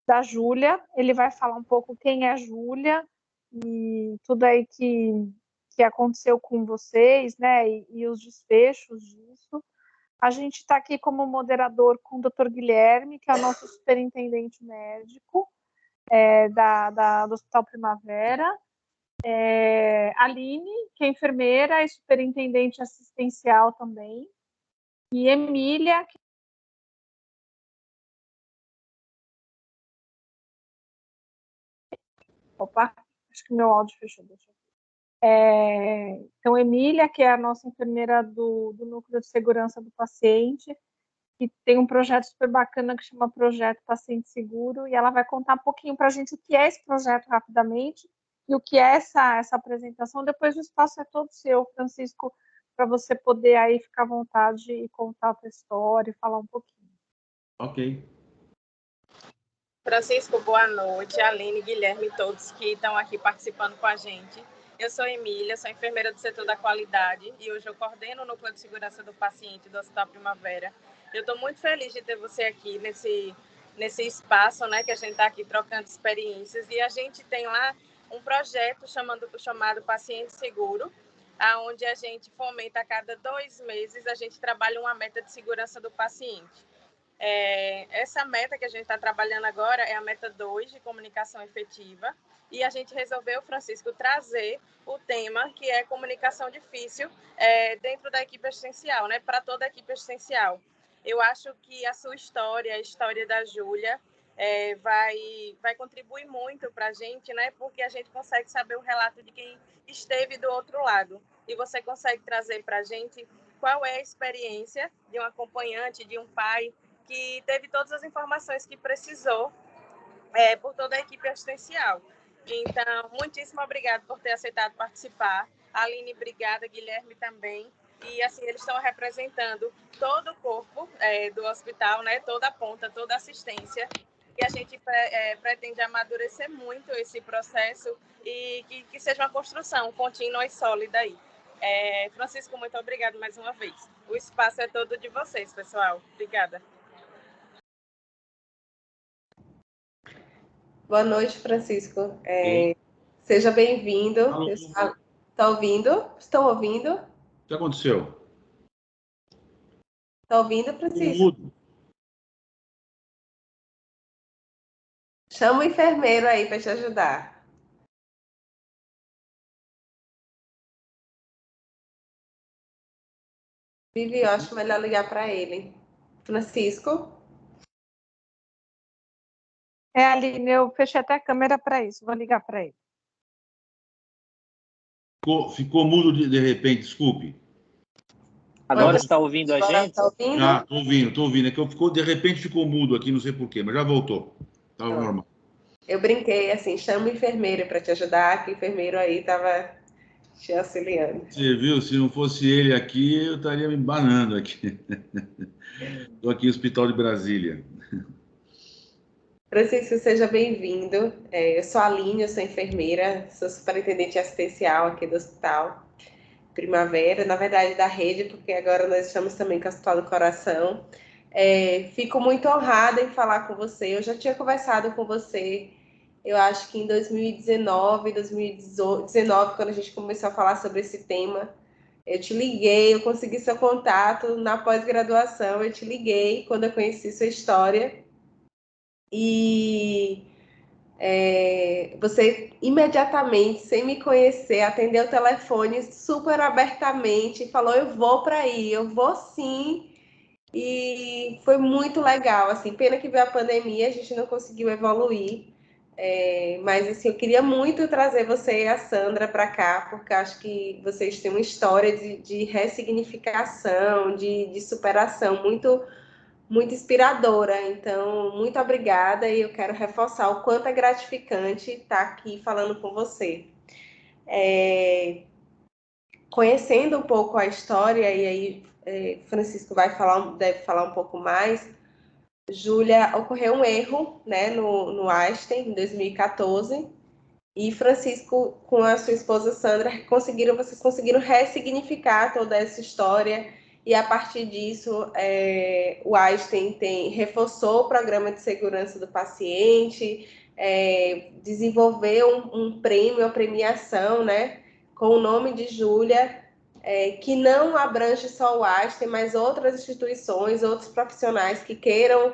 da Júlia. Ele vai falar um pouco quem é a Júlia e tudo aí que aconteceu com vocês, né, e os desfechos disso. A gente está aqui como moderador com o Dr. Guilherme, que é o nosso superintendente médico do Hospital Primavera. Aline, que é enfermeira e superintendente assistencial também. E Emília, que... Opa, acho que meu áudio fechou. Deixa eu ver. Então, Emília, que é a nossa enfermeira do Núcleo de Segurança do Paciente, que tem um projeto super bacana que chama Projeto Paciente Seguro, e ela vai contar um pouquinho para a gente o que é esse projeto rapidamente e o que é essa apresentação. Depois o espaço é todo seu, Francisco, para você poder aí ficar à vontade e contar a tua história e falar um pouquinho. Ok. Francisco, boa noite. Aline, Guilherme, todos que estão aqui participando com a gente. Eu sou Emília, sou enfermeira do setor da qualidade e hoje eu coordeno o Núcleo de Segurança do Paciente do Hospital Primavera. Eu estou muito feliz de ter você aqui nesse espaço, né, que a gente está aqui trocando experiências, e a gente tem lá um projeto chamado Paciente Seguro, onde a gente fomenta a cada 2 meses, a gente trabalha uma meta de segurança do paciente. Essa meta que a gente está trabalhando agora é a meta 2 de comunicação efetiva, e a gente resolveu, Francisco, trazer o tema que é comunicação difícil dentro da equipe assistencial, né, para toda a equipe assistencial. Eu acho que a sua história, a história da Júlia, vai contribuir muito para a gente, né, porque a gente consegue saber o relato de quem esteve do outro lado, e você consegue trazer para a gente qual é a experiência de um acompanhante, de um pai, que teve todas as informações que precisou por toda a equipe assistencial. Então, muitíssimo obrigada por ter aceitado participar. Aline, obrigada. Guilherme também. E, assim, eles estão representando todo o corpo do hospital, né? Toda a ponta, toda a assistência. E a gente pretende amadurecer muito esse processo e que seja uma construção contínua e sólida aí. Francisco, muito obrigado mais uma vez. O espaço é todo de vocês, pessoal. Obrigada. Boa noite, Francisco. Seja bem-vindo. Está ouvindo? Estão ouvindo? O que aconteceu? Está ouvindo, Francisco? Chama o enfermeiro aí para te ajudar. Vivi, eu acho melhor ligar para ele. Francisco? Aline, eu fechei até a câmera para isso, vou ligar para ele. Ficou mudo de repente, desculpe. Agora está ouvindo a gente? Está ouvindo? Ah, estou ouvindo. É que de repente ficou mudo aqui, não sei porquê, mas já voltou. Estava normal. Eu brinquei assim, chama o enfermeiro para te ajudar, que o enfermeiro aí estava te auxiliando. Você viu? Se não fosse ele aqui, eu estaria me banando aqui. Estou aqui no Hospital de Brasília. Francisco, seja bem-vindo. Eu sou a Aline, eu sou enfermeira, sou superintendente assistencial aqui do Hospital Primavera, na verdade da rede, porque agora nós estamos também com o Hospital do Coração. Fico muito honrada em falar com você. Eu já tinha conversado com você, eu acho que em 2019, 2019, quando a gente começou a falar sobre esse tema. Eu te liguei, eu consegui seu contato na pós-graduação, eu te liguei quando eu conheci sua história. E você imediatamente, sem me conhecer, atendeu o telefone super abertamente e falou: eu vou para aí, eu vou sim. E foi muito legal, assim, pena que veio a pandemia, a gente não conseguiu evoluir, mas assim, eu queria muito trazer você e a Sandra para cá, porque acho que vocês têm uma história de ressignificação, de superação muito inspiradora. Então, muito obrigada, e eu quero reforçar o quanto é gratificante estar aqui falando com você. Conhecendo um pouco a história, e aí Francisco deve falar um pouco mais. Júlia, ocorreu um erro, né, no Einstein, em 2014, e Francisco, com a sua esposa Sandra, vocês conseguiram ressignificar toda essa história e a partir disso o Einstein reforçou o programa de segurança do paciente, desenvolveu um prêmio, uma premiação, né, com o nome de Júlia, que não abrange só o Einstein, mas outras instituições, outros profissionais que queiram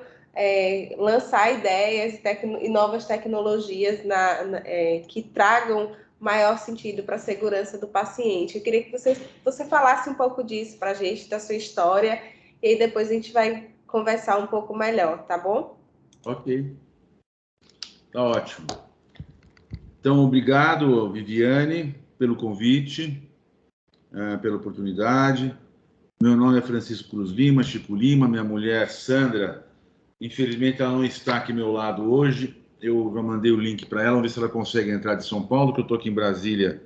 lançar ideias e novas tecnologias que tragam maior sentido para a segurança do paciente. Eu queria que você falasse um pouco disso para a gente, da sua história, e aí depois a gente vai conversar um pouco melhor, tá bom? Ok. Tá ótimo. Então, obrigado, Viviane, pelo convite, pela oportunidade. Meu nome é Francisco Cruz Lima, Chico Lima, minha mulher, Sandra, infelizmente ela não está aqui ao meu lado hoje. Eu já mandei o link para ela, vamos ver se ela consegue entrar de São Paulo, que eu estou aqui em Brasília,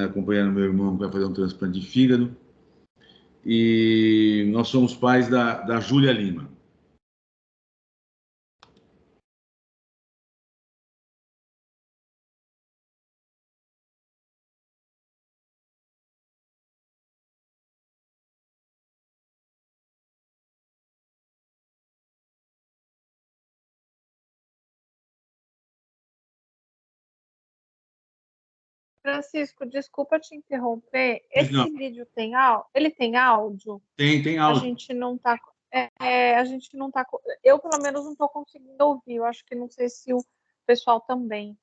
acompanhando meu irmão que vai fazer um transplante de fígado. E nós somos pais da Júlia Lima. Francisco, desculpa te interromper. Esse Não. vídeo ele tem áudio? Tem A áudio. gente não tá. A gente não tá. Eu, pelo menos, não estou conseguindo ouvir. Eu acho que não sei se o pessoal também.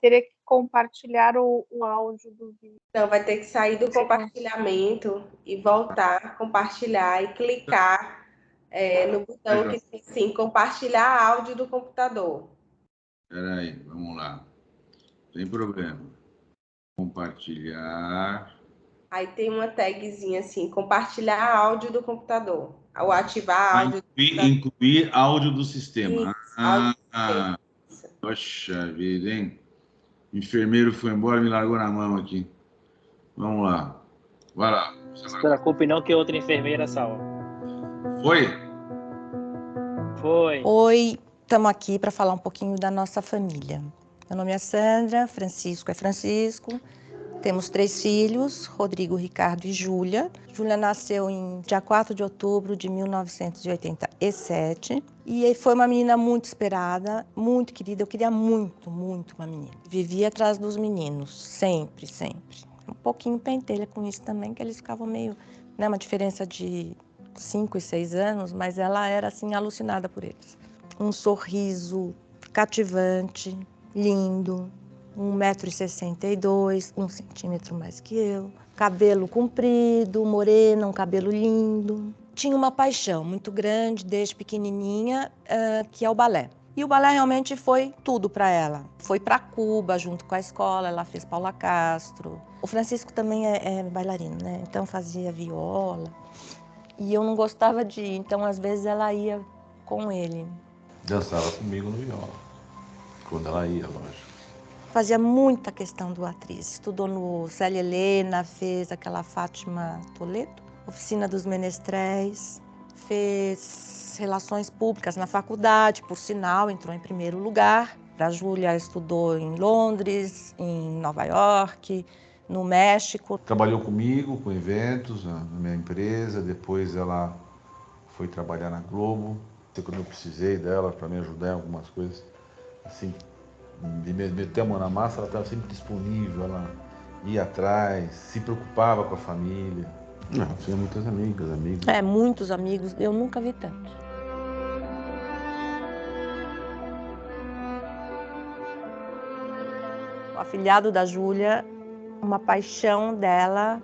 Teria que compartilhar o áudio do vídeo. Então, vai ter que sair do compartilhamento e voltar, compartilhar e clicar no botão que diz assim, compartilhar áudio do computador. Espera aí, vamos lá. Sem problema. Compartilhar. Aí tem uma tagzinha assim, compartilhar áudio do computador. Ou ativar áudio do computador. Incluir áudio do sistema. Isso, áudio do sistema. Poxa vida, hein? O enfermeiro foi embora e me largou na mão aqui. Vamos lá. Vai lá. Não se preocupe não que outra enfermeira salva. Foi? Foi. Oi, estamos aqui para falar um pouquinho da nossa família. Meu nome é Sandra, Francisco é Francisco. Temos 3 filhos, Rodrigo, Ricardo e Júlia. Júlia nasceu em dia 4 de outubro de 1987. E foi uma menina muito esperada, muito querida. Eu queria muito, muito uma menina. Vivia atrás dos meninos, sempre, sempre. Um pouquinho pentelha com isso também, que eles ficavam meio... né, uma diferença de 5 e 6 anos, mas ela era assim alucinada por eles. Um sorriso cativante, lindo, 1,62 m, 1 centímetro mais que eu, cabelo comprido, morena, um cabelo lindo. Tinha uma paixão muito grande desde pequenininha, que é o balé. E o balé realmente foi tudo para ela. Foi para Cuba junto com a escola, ela fez Paula Castro. O Francisco também é bailarino, né? Então fazia viola. E eu não gostava de ir, então às vezes ela ia com ele. Dançava comigo no viola, quando ela ia, lógico. Fazia muita questão do atriz. Estudou no Célia Helena, fez aquela Fátima Toledo, Oficina dos Menestréis, fez Relações Públicas na faculdade, por sinal, entrou em primeiro lugar. A Júlia estudou em Londres, em Nova York, no México. Trabalhou comigo, com eventos, na minha empresa, depois ela foi trabalhar na Globo. Quando eu precisei dela para me ajudar em algumas coisas, assim, de meter a mão na massa, ela estava sempre disponível, ela ia atrás, se preocupava com a família. Não, tinha muitas amigas, amigos. Muitos amigos, eu nunca vi tanto. O afilhado da Júlia, uma paixão dela,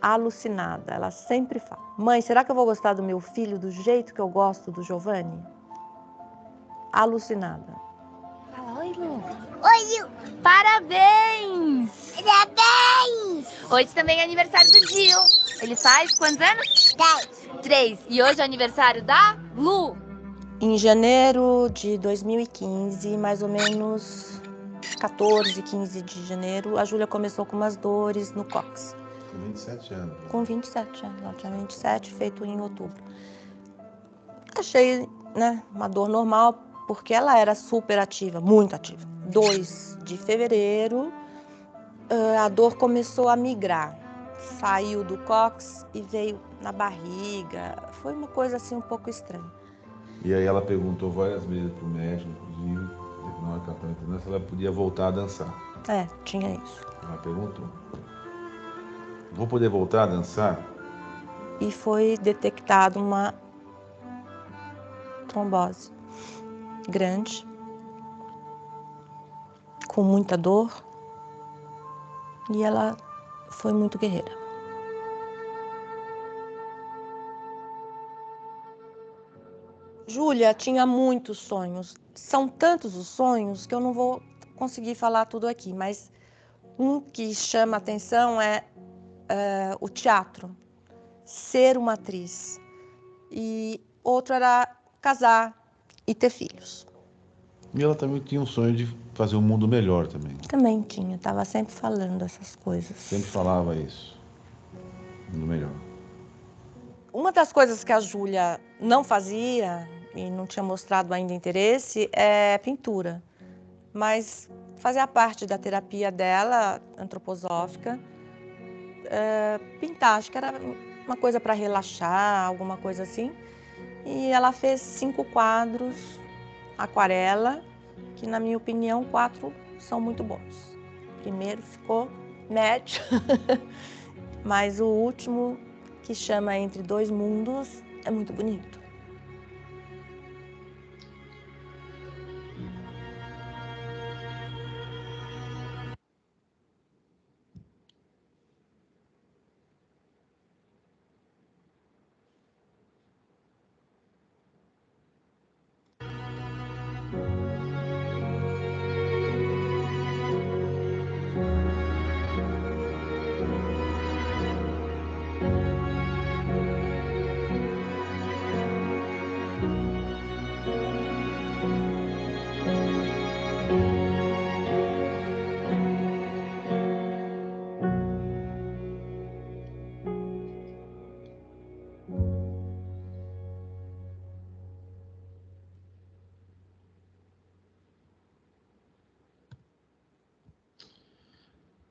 alucinada. Ela sempre fala: mãe, será que eu vou gostar do meu filho do jeito que eu gosto do Giovanni? Alucinada. Fala, oi, Lu. Oi, Lu. Parabéns! Parabéns! Hoje também é aniversário do Gil. Ele faz quantos anos? 3. E hoje é aniversário da Lu. Em janeiro de 2015, mais ou menos 14, 15 de janeiro, a Júlia começou com umas dores no cóccix. Com 27 anos. Com 27 anos, ela tinha 27, feito em outubro. Achei, né, uma dor normal, porque ela era super ativa, muito ativa. 2 de fevereiro, a dor começou a migrar. saiu do cóccix e veio na barriga. Foi uma coisa assim um pouco estranha. E aí ela perguntou várias vezes pro médico, inclusive, na hora que ela estava internada, se ela podia voltar a dançar. Tinha isso. Ela perguntou. Vou poder voltar a dançar? E foi detectada uma trombose grande, com muita dor, e ela foi muito guerreira. Júlia tinha muitos sonhos. São tantos os sonhos que eu não vou conseguir falar tudo aqui, mas um que chama a atenção é o teatro, ser uma atriz. E outro era casar e ter filhos. E ela também tinha um sonho de fazer um mundo melhor também. Também tinha, estava sempre falando essas coisas. Sempre falava isso. Mundo melhor. Uma das coisas que a Júlia não fazia e não tinha mostrado ainda interesse é pintura. Mas fazia parte da terapia dela, antroposófica, pintar. Acho que era uma coisa para relaxar, alguma coisa assim. E ela fez 5 quadros, aquarela, que na minha opinião 4 são muito bons. O primeiro ficou médio, mas o último, que chama Entre Dois Mundos, é muito bonito.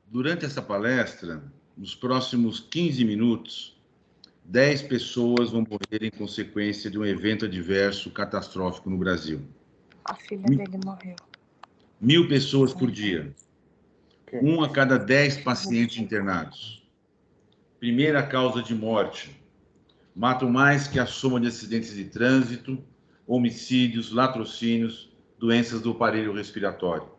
Durante essa palestra, nos próximos 15 minutos, 10 pessoas vão morrer em consequência de um evento adverso catastrófico no Brasil. A filha dele morreu. 1.000 pessoas por dia. 1 a cada 10 pacientes internados. Primeira causa de morte. Matam mais que a soma de acidentes de trânsito, homicídios, latrocínios, doenças do aparelho respiratório.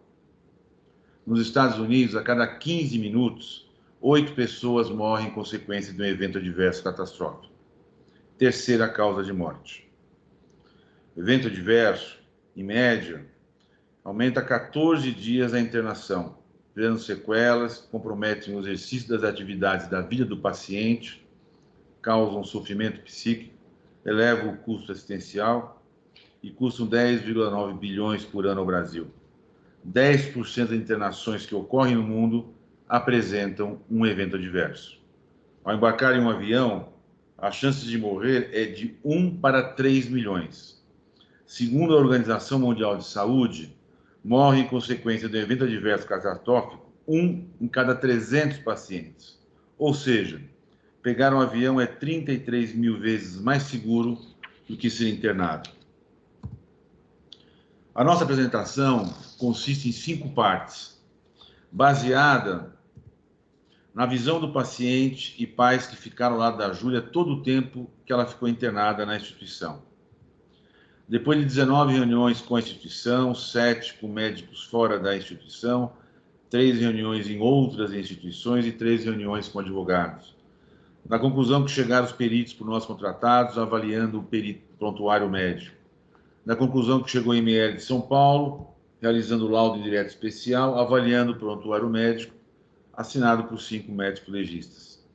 Nos Estados Unidos, a cada 15 minutos, 8 pessoas morrem em consequência de um evento adverso catastrófico. Terceira causa de morte. O evento adverso, em média, aumenta 14 dias a internação, gerando sequelas, comprometem o exercício das atividades da vida do paciente, causam sofrimento psíquico, elevam o custo assistencial e custam 10,9 bilhões por ano ao Brasil. 10% das internações que ocorrem no mundo apresentam um evento adverso. Ao embarcar em um avião, a chance de morrer é de 1 para 3 milhões. Segundo a Organização Mundial de Saúde, morre em consequência do evento adverso catastrófico 1 em cada 300 pacientes. Ou seja, pegar um avião é 33 mil vezes mais seguro do que ser internado. A nossa apresentação consiste em 5 partes, baseada na visão do paciente e pais que ficaram ao lado da Júlia todo o tempo que ela ficou internada na instituição. Depois de 19 reuniões com a instituição, 7 com médicos fora da instituição, 3 reuniões em outras instituições e 3 reuniões com advogados. Na conclusão que chegaram os peritos por nós contratados, avaliando o prontuário médico. Na conclusão que chegou o ML de São Paulo, realizando o laudo indireto especial, avaliando o prontuário médico, assinado por 5 médicos legistas.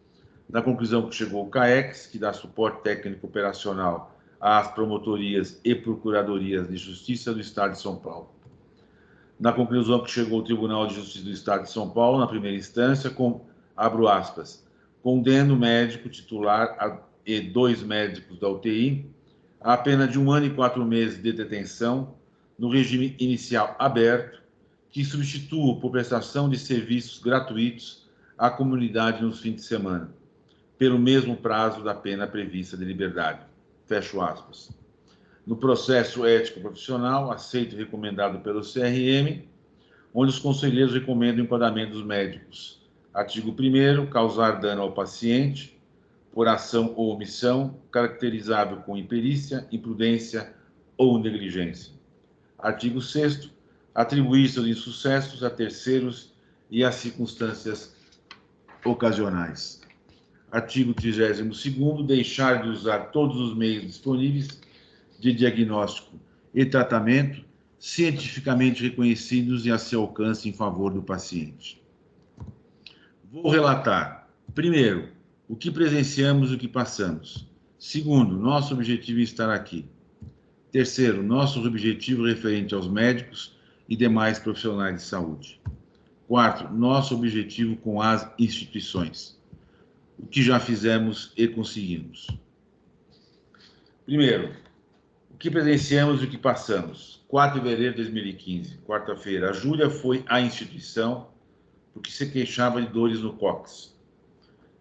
Na conclusão que chegou o CAEX, que dá suporte técnico operacional às promotorias e procuradorias de Justiça do Estado de São Paulo. Na conclusão que chegou o Tribunal de Justiça do Estado de São Paulo, na primeira instância, abro aspas, condena o médico titular e 2 médicos da UTI a pena de 1 ano e 4 meses de detenção no regime inicial aberto, que substitua por prestação de serviços gratuitos à comunidade nos fins de semana, pelo mesmo prazo da pena prevista de liberdade. Fecho aspas. No processo ético profissional, aceito e recomendado pelo CRM, onde os conselheiros recomendam o enquadramento dos médicos. Artigo 1º, causar dano ao paciente, por ação ou omissão, caracterizável com imperícia, imprudência ou negligência. Artigo 6º, atribuir seus insucessos a terceiros e a circunstâncias ocasionais. Artigo 32º, deixar de usar todos os meios disponíveis de diagnóstico e tratamento cientificamente reconhecidos e a seu alcance em favor do paciente. Vou relatar, primeiro, o que presenciamos e o que passamos. Segundo, nosso objetivo em estar aqui. Terceiro, nosso objetivo referente aos médicos e demais profissionais de saúde. Quarto, nosso objetivo com as instituições. O que já fizemos e conseguimos. Primeiro, o que presenciamos e o que passamos. 4 de fevereiro de 2015, quarta-feira. A Júlia foi à instituição porque se queixava de dores no cóccix.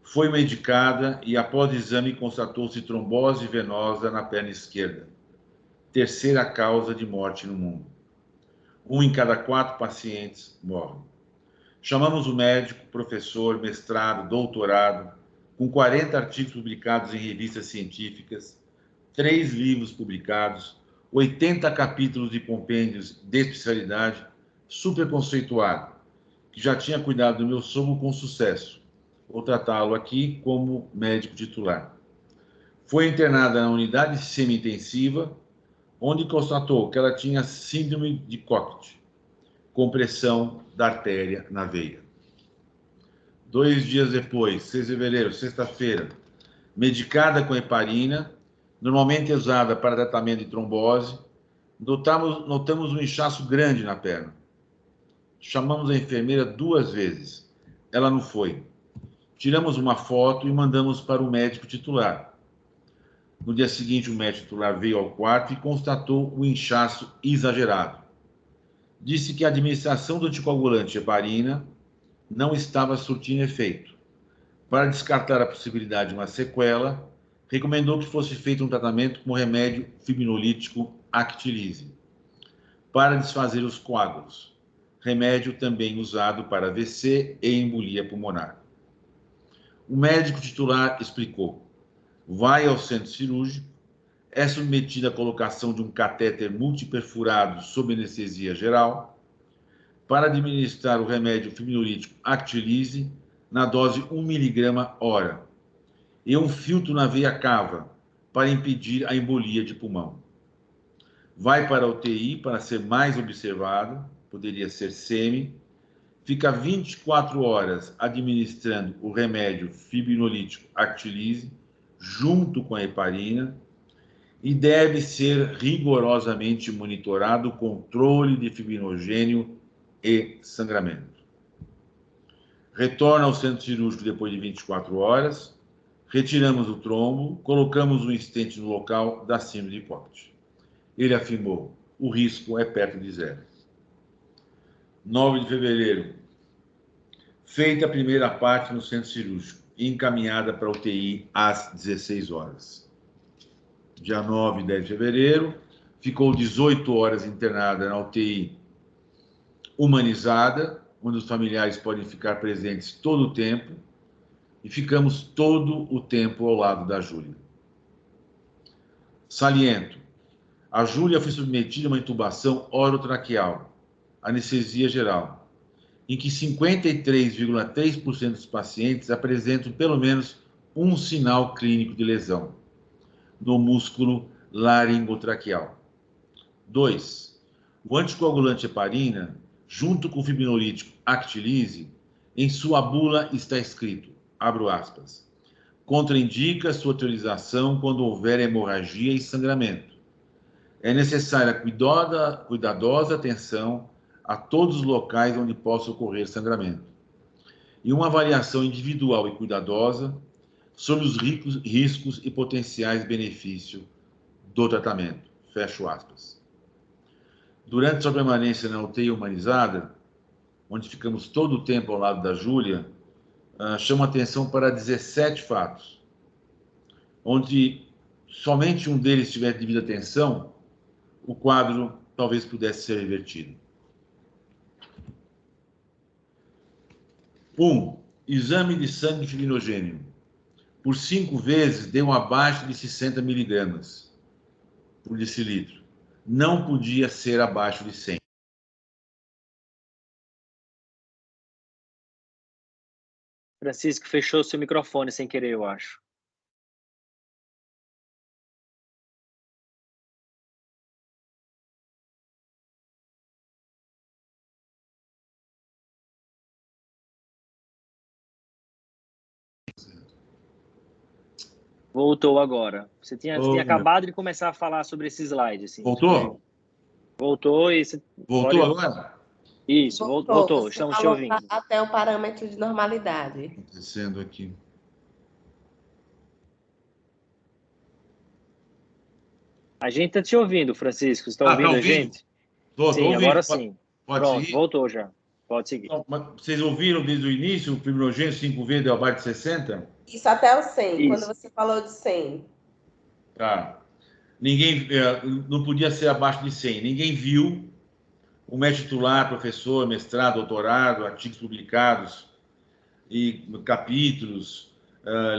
Foi medicada e, após exame, constatou-se trombose venosa na perna esquerda. Terceira causa de morte no mundo. 1 em cada 4 pacientes morrem. Chamamos o médico, professor, mestrado, doutorado, com 40 artigos publicados em revistas científicas, 3 livros publicados, 80 capítulos de compêndios de especialidade, super conceituado, que já tinha cuidado do meu sogro com sucesso. Vou tratá-lo aqui como médico titular. Foi internada na unidade semi-intensiva, onde constatou que ela tinha síndrome de Cockte, compressão da artéria na veia. 2 dias depois, 6 de fevereiro, sexta-feira, medicada com heparina, normalmente usada para tratamento de trombose, notamos um inchaço grande na perna. Chamamos a enfermeira 2 vezes. Ela não foi. Tiramos uma foto e mandamos para o médico titular. No dia seguinte, o médico titular veio ao quarto e constatou o inchaço exagerado. Disse que a administração do anticoagulante heparina não estava surtindo efeito. Para descartar a possibilidade de uma sequela, recomendou que fosse feito um tratamento com o remédio fibrinolítico Actilise, para desfazer os coágulos. Remédio também usado para AVC e embolia pulmonar. O médico titular explicou: vai ao centro cirúrgico, é submetida à colocação de um catéter multiperfurado sob anestesia geral, para administrar o remédio fibrinolítico Actilise na dose 1 mg hora, e um filtro na veia cava para impedir a embolia de pulmão. Vai para a UTI para ser mais observado, poderia ser semi, fica 24 horas administrando o remédio fibrinolítico Actilise junto com a heparina e deve ser rigorosamente monitorado o controle de fibrinogênio e sangramento. Retorna ao centro cirúrgico depois de 24 horas, retiramos o trombo, colocamos um stent no local da síndrome de Cockte. Ele afirmou: o risco é perto de zero. 9 de fevereiro, feita a primeira parte no centro cirúrgico e encaminhada para a UTI às 16 horas. Dia 9 e 10 de fevereiro, ficou 18 horas internada na UTI humanizada, onde os familiares podem ficar presentes todo o tempo, e ficamos todo o tempo ao lado da Júlia. Saliento: a Júlia foi submetida a uma intubação orotraqueal, anestesia geral, em que 53,3% dos pacientes apresentam pelo menos um sinal clínico de lesão no músculo laringotraqueal. 2. O anticoagulante heparina, junto com o fibrinolítico Actilise, em sua bula está escrito, abro aspas, contraindica sua utilização quando houver hemorragia e sangramento. É necessária cuidadosa atenção a todos os locais onde possa ocorrer sangramento e uma avaliação individual e cuidadosa sobre os riscos e potenciais benefícios do tratamento. Fecho aspas. Durante sua permanência na UTI humanizada, onde ficamos todo o tempo ao lado da Júlia, chamo atenção para 17 fatos, onde somente um deles tiver devida atenção, o quadro talvez pudesse ser revertido. 1. Exame de sangue fibrinogênio. Por 5 vezes deu abaixo de 60 miligramas por decilitro. Não podia ser abaixo de 100. Francisco, fechou seu microfone sem querer, eu acho. Voltou agora. Você tinha acabado de começar a falar sobre esse slide. Assim. Voltou? Voltou e você... Voltou agora? Isso, voltou. Estamos te ouvindo. Até o parâmetro de normalidade. Acontecendo aqui. A gente está te ouvindo, Francisco. Você está ouvindo a gente? Sim, ouvindo. Agora sim. Pode Pronto, seguir? voltou já. Pode seguir. Mas vocês ouviram desde o início o fibrinogênio 5 vezes deu abaixo de 60? Isso até o 100, Isso. quando você falou de 100. Tá. Ninguém, não podia ser abaixo de 100. Ninguém viu. O médico titular, professor, mestrado, doutorado, artigos publicados, e capítulos,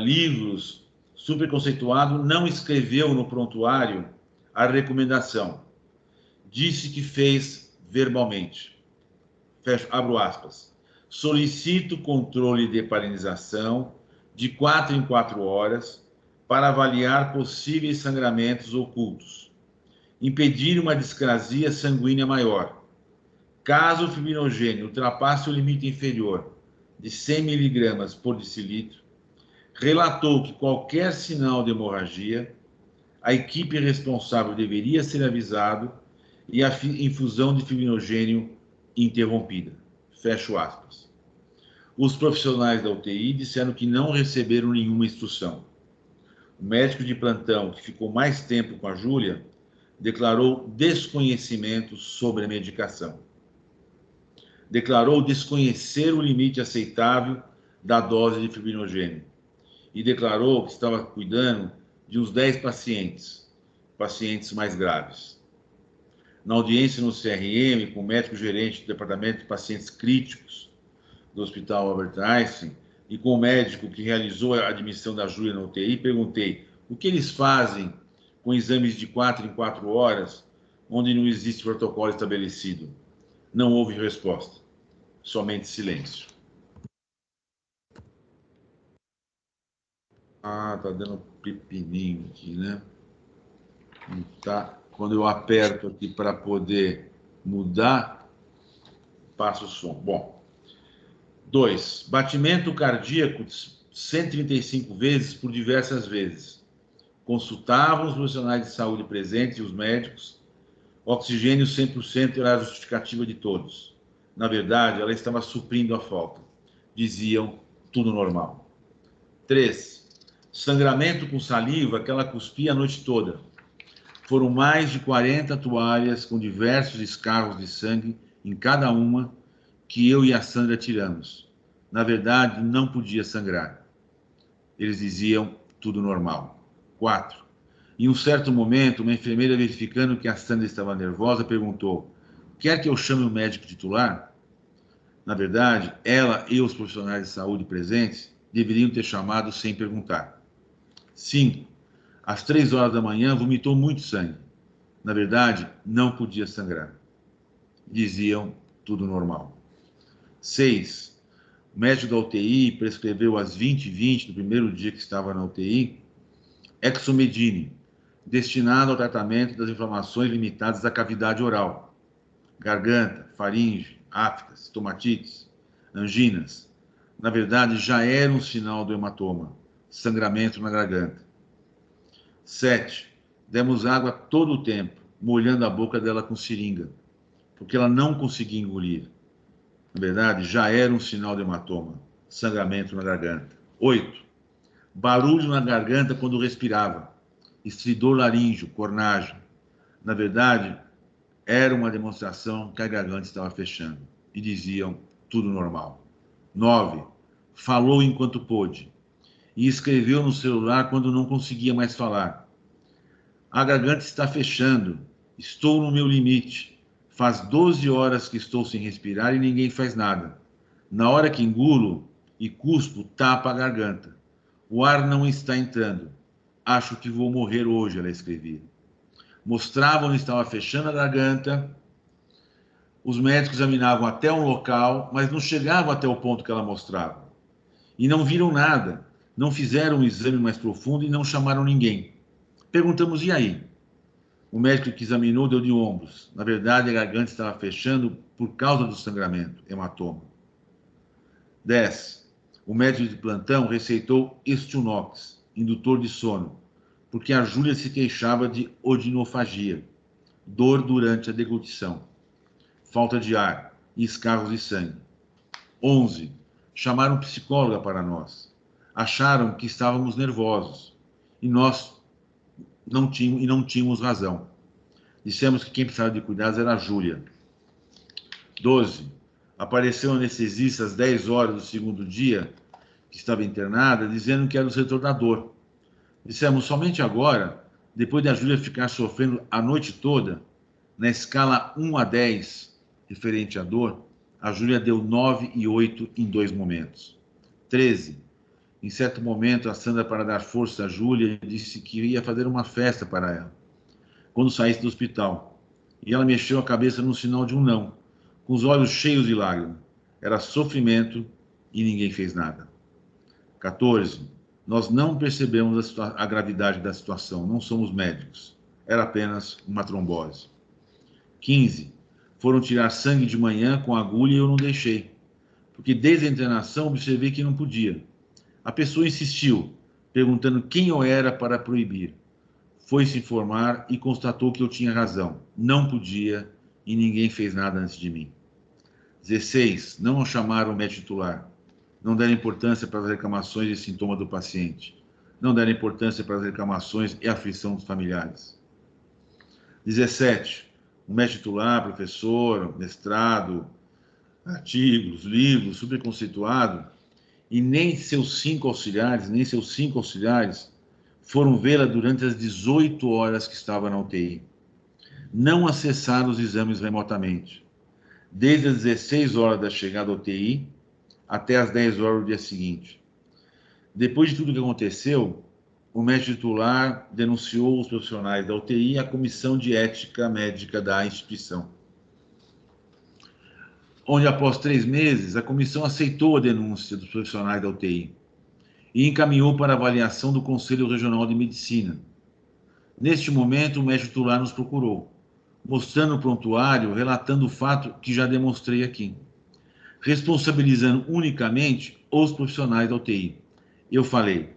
livros, super conceituado, não escreveu no prontuário a recomendação. Disse que fez verbalmente. Abro aspas. Solicito controle de parinização de 4 em 4 horas para avaliar possíveis sangramentos ocultos. Impedir uma discrasia sanguínea maior. Caso o fibrinogênio ultrapasse o limite inferior de 100 mg por decilitro, relatou que qualquer sinal de hemorragia, a equipe responsável deveria ser avisado e a infusão de fibrinogênio interrompida. Fecho aspas. Os profissionais da UTI disseram que não receberam nenhuma instrução. O médico de plantão, que ficou mais tempo com a Júlia, declarou desconhecimento sobre a medicação. Declarou desconhecer o limite aceitável da dose de fibrinogênio e declarou que estava cuidando de uns 10 pacientes mais graves. Na audiência no CRM, com o médico gerente do departamento de pacientes críticos do Hospital Albert Einstein e com o médico que realizou a admissão da Júlia na UTI, perguntei o que eles fazem com exames de 4 em 4 horas, onde não existe protocolo estabelecido. Não houve resposta, somente silêncio. Ah, tá dando pepininho aqui, né? Tá. Quando eu aperto aqui para poder mudar, passa o som. Bom. 2. Batimento cardíaco 135 vezes por diversas vezes. Consultavam os profissionais de saúde presentes e os médicos. Oxigênio 100% era a justificativa de todos. Na verdade, ela estava suprindo a falta. Diziam tudo normal. 3. Sangramento com saliva que ela cuspia a noite toda. Foram mais de 40 toalhas com diversos escarros de sangue em cada uma que eu e a Sandra tiramos. Na verdade, não podia sangrar. Eles diziam tudo normal. 4. Em um certo momento, uma enfermeira, verificando que a Sandra estava nervosa, perguntou: quer que eu chame o médico titular? Na verdade, ela e os profissionais de saúde presentes deveriam ter chamado sem perguntar. 5. Às 3 horas da manhã, vomitou muito sangue. Na verdade, não podia sangrar. Diziam tudo normal. 6. O médico da UTI prescreveu às 20h20, no primeiro dia que estava na UTI, Exomedine, destinado ao tratamento das inflamações limitadas da cavidade oral, garganta, faringe, aftas, estomatites, anginas. Na verdade, já era um sinal do hematoma, sangramento na garganta. 7. Demos água todo o tempo, molhando a boca dela com seringa, porque ela não conseguia engolir. Na verdade, já era um sinal de hematoma, sangramento na garganta. 8. Barulho na garganta quando respirava, estridor laríngeo, cornagem. Na verdade, era uma demonstração que a garganta estava fechando. E diziam tudo normal. 9. Falou enquanto pôde. E escreveu no celular quando não conseguia mais falar. A garganta está fechando. Estou no meu limite. Faz 12 horas que estou sem respirar e ninguém faz nada. Na hora que engulo e cuspo, tapa a garganta. O ar não está entrando. Acho que vou morrer hoje, ela escrevia. Mostrava onde estava fechando a garganta. Os médicos examinavam até um local, mas não chegavam até o ponto que ela mostrava. E não viram nada. Não fizeram um exame mais profundo e não chamaram ninguém. Perguntamos, e aí? O médico que examinou deu de ombros. Na verdade, a garganta estava fechando por causa do sangramento, hematoma. 10. O médico de plantão receitou Estilnox, indutor de sono, porque a Júlia se queixava de odinofagia, dor durante a deglutição, falta de ar e escarros de sangue. 11. Chamaram psicóloga para nós. Acharam que estávamos nervosos e nós não tínhamos razão. Dissemos que quem precisava de cuidados era a Júlia. 12. Apareceu um anestesista às 10 horas do segundo dia, que estava internada, dizendo que era o setor da dor. Dissemos, somente agora, depois da Júlia ficar sofrendo a noite toda, na escala 1 a 10, referente à dor, a Júlia deu 9 e 8 em 2 momentos. 13. Em certo momento, a Sandra, para dar força à Júlia, disse que ia fazer uma festa para ela, quando saísse do hospital. E ela mexeu a cabeça no sinal de um não, com os olhos cheios de lágrimas. Era sofrimento e ninguém fez nada. 14. Nós não percebemos a gravidade da situação, não somos médicos. Era apenas uma trombose. 15. Foram tirar sangue de manhã com agulha e eu não deixei, porque desde a internação observei que não podia. A pessoa insistiu, perguntando quem eu era para proibir. Foi se informar e constatou que eu tinha razão. Não podia e ninguém fez nada antes de mim. 16. Não chamaram o médico titular. Não deram importância para as reclamações e sintomas do paciente. Não deram importância para as reclamações e aflição dos familiares. 17. O médico titular, professor, mestrado, artigos, livros, superconceituado, e nem seus 5 auxiliares foram vê-la durante as 18 horas que estava na UTI. Não acessaram os exames remotamente. Desde as 16 horas da chegada à UTI até as 10 horas do dia seguinte. Depois de tudo que aconteceu, o médico titular denunciou os profissionais da UTI à Comissão de Ética Médica da instituição, onde, após 3 meses, a comissão aceitou a denúncia dos profissionais da UTI e encaminhou para avaliação do Conselho Regional de Medicina. Neste momento, o médico titular nos procurou, mostrando o prontuário, relatando o fato que já demonstrei aqui, responsabilizando unicamente os profissionais da UTI. Eu falei,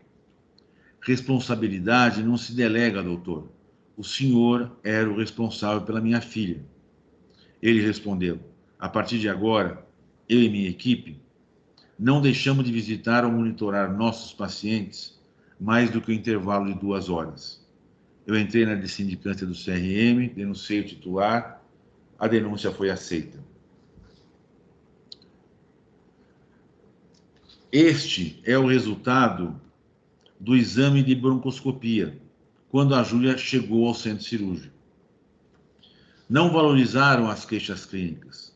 responsabilidade não se delega, doutor. O senhor era o responsável pela minha filha. Ele respondeu, a partir de agora, eu e minha equipe não deixamos de visitar ou monitorar nossos pacientes mais do que o intervalo de 2 horas. Eu entrei na sindicância do CRM, denunciei o titular, a denúncia foi aceita. Este é o resultado do exame de broncoscopia, quando a Júlia chegou ao centro cirúrgico. Não valorizaram as queixas clínicas.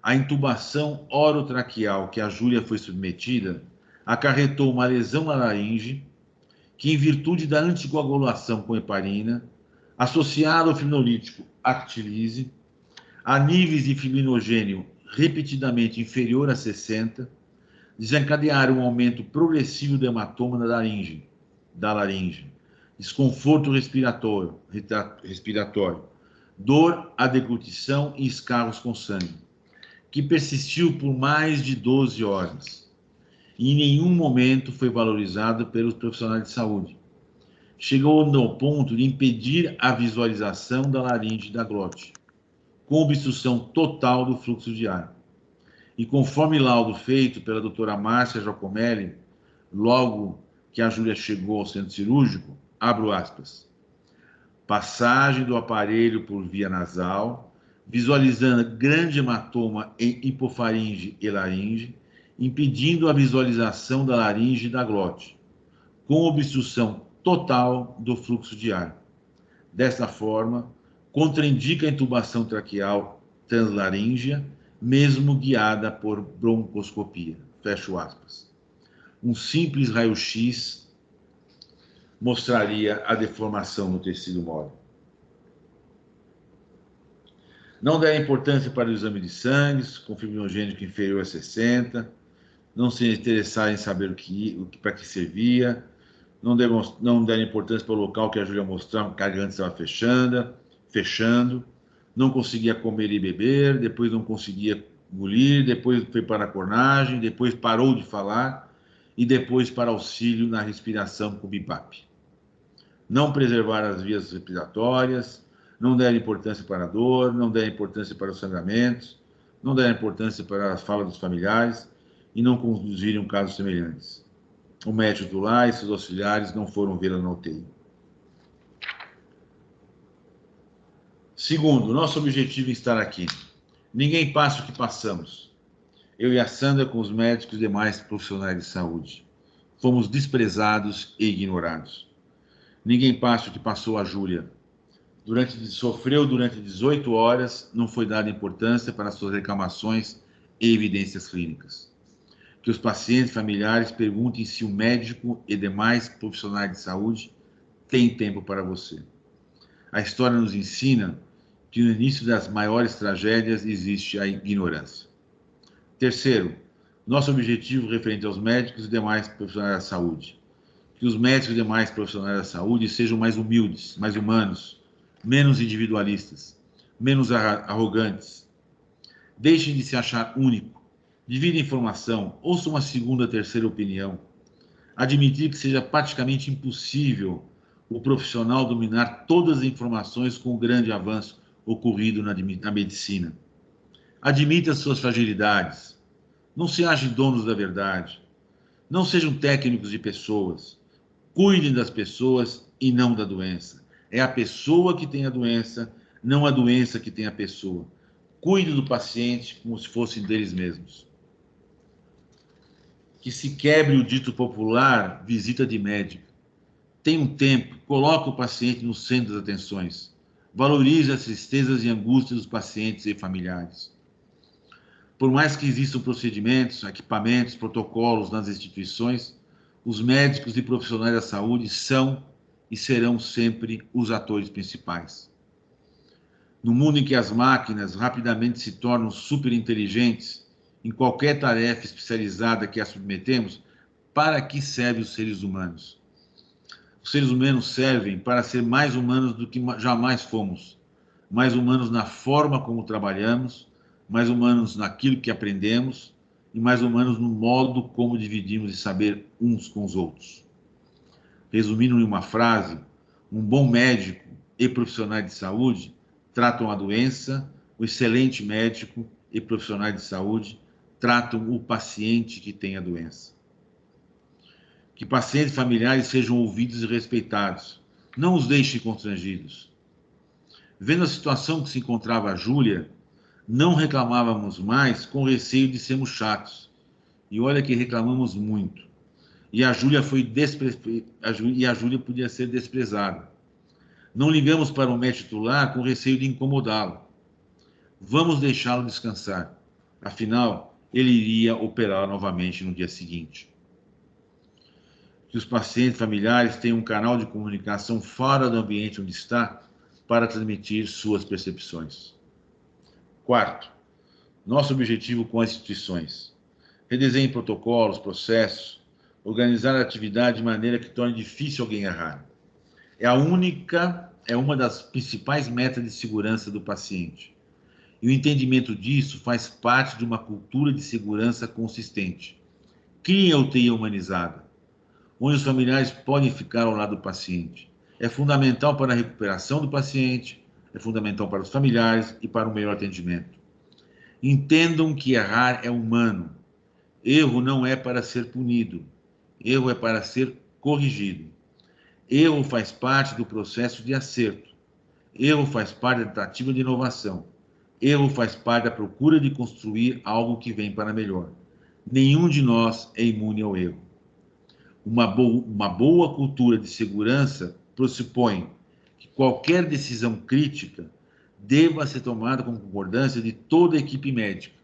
A intubação orotraqueal que a Júlia foi submetida acarretou uma lesão na laringe que, em virtude da anticoagulação com heparina, associada ao fibrinolítico actilise, a níveis de fibrinogênio repetidamente inferior a 60, desencadearam um aumento progressivo do hematoma da laringe, desconforto respiratório, dor à deglutição e escarros com sangue, que persistiu por mais de 12 horas e em nenhum momento foi valorizado pelos profissionais de saúde. Chegou ao ponto de impedir a visualização da laringe e da glote, com obstrução total do fluxo de ar. E conforme laudo feito pela doutora Márcia Giacomelli, logo que a Júlia chegou ao centro cirúrgico, abro aspas, passagem do aparelho por via nasal, visualizando grande hematoma em hipofaringe e laringe impedindo a visualização da laringe e da glote, com obstrução total do fluxo de ar. Dessa forma, contraindica a intubação traqueal translaríngea, mesmo guiada por broncoscopia. Fecho aspas. Um simples raio-x mostraria a deformação no tecido mole. Não der importância para o exame de sangue, com fibrinogênico inferior a 60, não se interessar em saber para que servia, não der importância para o local que a Júlia mostrava, que a garganta estava fechando, não conseguia comer e beber, depois não conseguia engolir, depois foi para a cornagem, depois parou de falar e depois para auxílio na respiração com BiPAP. Não preservar as vias respiratórias, não der importância para a dor, não der importância para os sangramentos, não der importância para a fala dos familiares e não conduzirem casos semelhantes. O médico titular e seus auxiliares não foram vê-la na UTI. Segundo, nosso objetivo em estar aqui. Ninguém passa o que passamos. Eu e a Sandra, com os médicos e demais profissionais de saúde, fomos desprezados e ignorados. Ninguém passa o que passou a Júlia. Sofreu durante 18 horas, não foi dada importância para suas reclamações e evidências clínicas. Que os pacientes familiares perguntem se o médico e demais profissionais de saúde têm tempo para você. A história nos ensina que no início das maiores tragédias existe a ignorância. Terceiro, nosso objetivo referente aos médicos e demais profissionais da saúde. Que os médicos e demais profissionais da saúde sejam mais humildes, mais humanos, menos individualistas, menos arrogantes. Deixem de se achar único. Divida informação, ouça uma segunda, terceira opinião. Admitir que seja praticamente impossível o profissional dominar todas as informações com o grande avanço ocorrido na medicina. Admita suas fragilidades. Não se achem donos da verdade. Não sejam técnicos de pessoas. Cuidem das pessoas e não da doença. É a pessoa que tem a doença, não a doença que tem a pessoa. Cuide do paciente como se fossem deles mesmos. Que se quebre o dito popular, visita de médico. Tenha um tempo, coloque o paciente no centro das atenções. Valorize as tristezas e angústias dos pacientes e familiares. Por mais que existam procedimentos, equipamentos, protocolos nas instituições, os médicos e profissionais da saúde são e serão sempre os atores principais. No mundo em que as máquinas rapidamente se tornam superinteligentes, em qualquer tarefa especializada que as submetemos, para que servem os seres humanos? Os seres humanos servem para ser mais humanos do que jamais fomos. Mais humanos na forma como trabalhamos, mais humanos naquilo que aprendemos e mais humanos no modo como dividimos e saber uns com os outros. Resumindo em uma frase, um bom médico e profissionais de saúde tratam a doença, o excelente médico e profissionais de saúde tratam o paciente que tem a doença. Que pacientes familiares sejam ouvidos e respeitados. Não os deixem constrangidos. Vendo a situação que se encontrava a Júlia, não reclamávamos mais com receio de sermos chatos. E olha que reclamamos muito. E a Júlia podia ser desprezada. Não ligamos para o médico titular com receio de incomodá-lo. Vamos deixá-lo descansar. Afinal, ele iria operar novamente no dia seguinte. Que os pacientes familiares tenham um canal de comunicação fora do ambiente onde está para transmitir suas percepções. Quarto, nosso objetivo com as instituições. Redesenhe protocolos, processos, organizar a atividade de maneira que torne difícil alguém errar. É uma das principais metas de segurança do paciente. E o entendimento disso faz parte de uma cultura de segurança consistente. Criem a UTI humanizada, onde os familiares podem ficar ao lado do paciente. É fundamental para a recuperação do paciente, é fundamental para os familiares e para o melhor atendimento. Entendam que errar é humano. Erro não é para ser punido. Erro é para ser corrigido. Erro faz parte do processo de acerto. Erro faz parte da tentativa de inovação. Erro faz parte da procura de construir algo que vem para melhor. Nenhum de nós é imune ao erro. Uma boa cultura de segurança pressupõe que qualquer decisão crítica deva ser tomada com concordância de toda a equipe médica,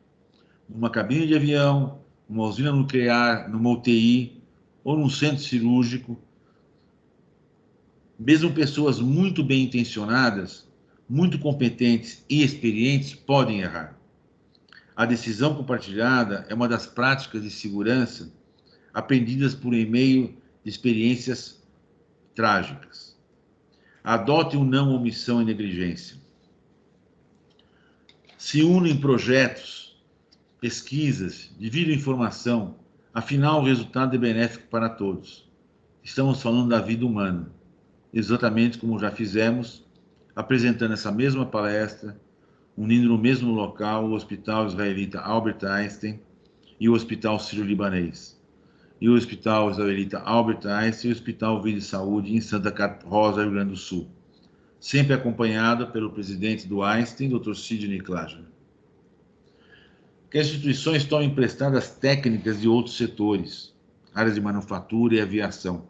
numa cabine de avião, numa usina nuclear, numa UTI ou num centro cirúrgico. Mesmo pessoas muito bem intencionadas, muito competentes e experientes podem errar. A decisão compartilhada é uma das práticas de segurança aprendidas por meio de experiências trágicas. Adote o não omissão e negligência. Se unam em projetos, pesquisas, dividam informação, afinal o resultado é benéfico para todos. Estamos falando da vida humana, exatamente como já fizemos, apresentando essa mesma palestra, unindo no mesmo local o Hospital Israelita Albert Einstein e o Hospital Sírio-Libanês, e o Hospital Israelita Albert Einstein e o Hospital Vida e Saúde em Santa Rosa, Rio Grande do Sul, sempre acompanhado pelo presidente do Einstein, Dr. Sidney Klager. Que as instituições tomem emprestadas técnicas de outros setores, áreas de manufatura e aviação,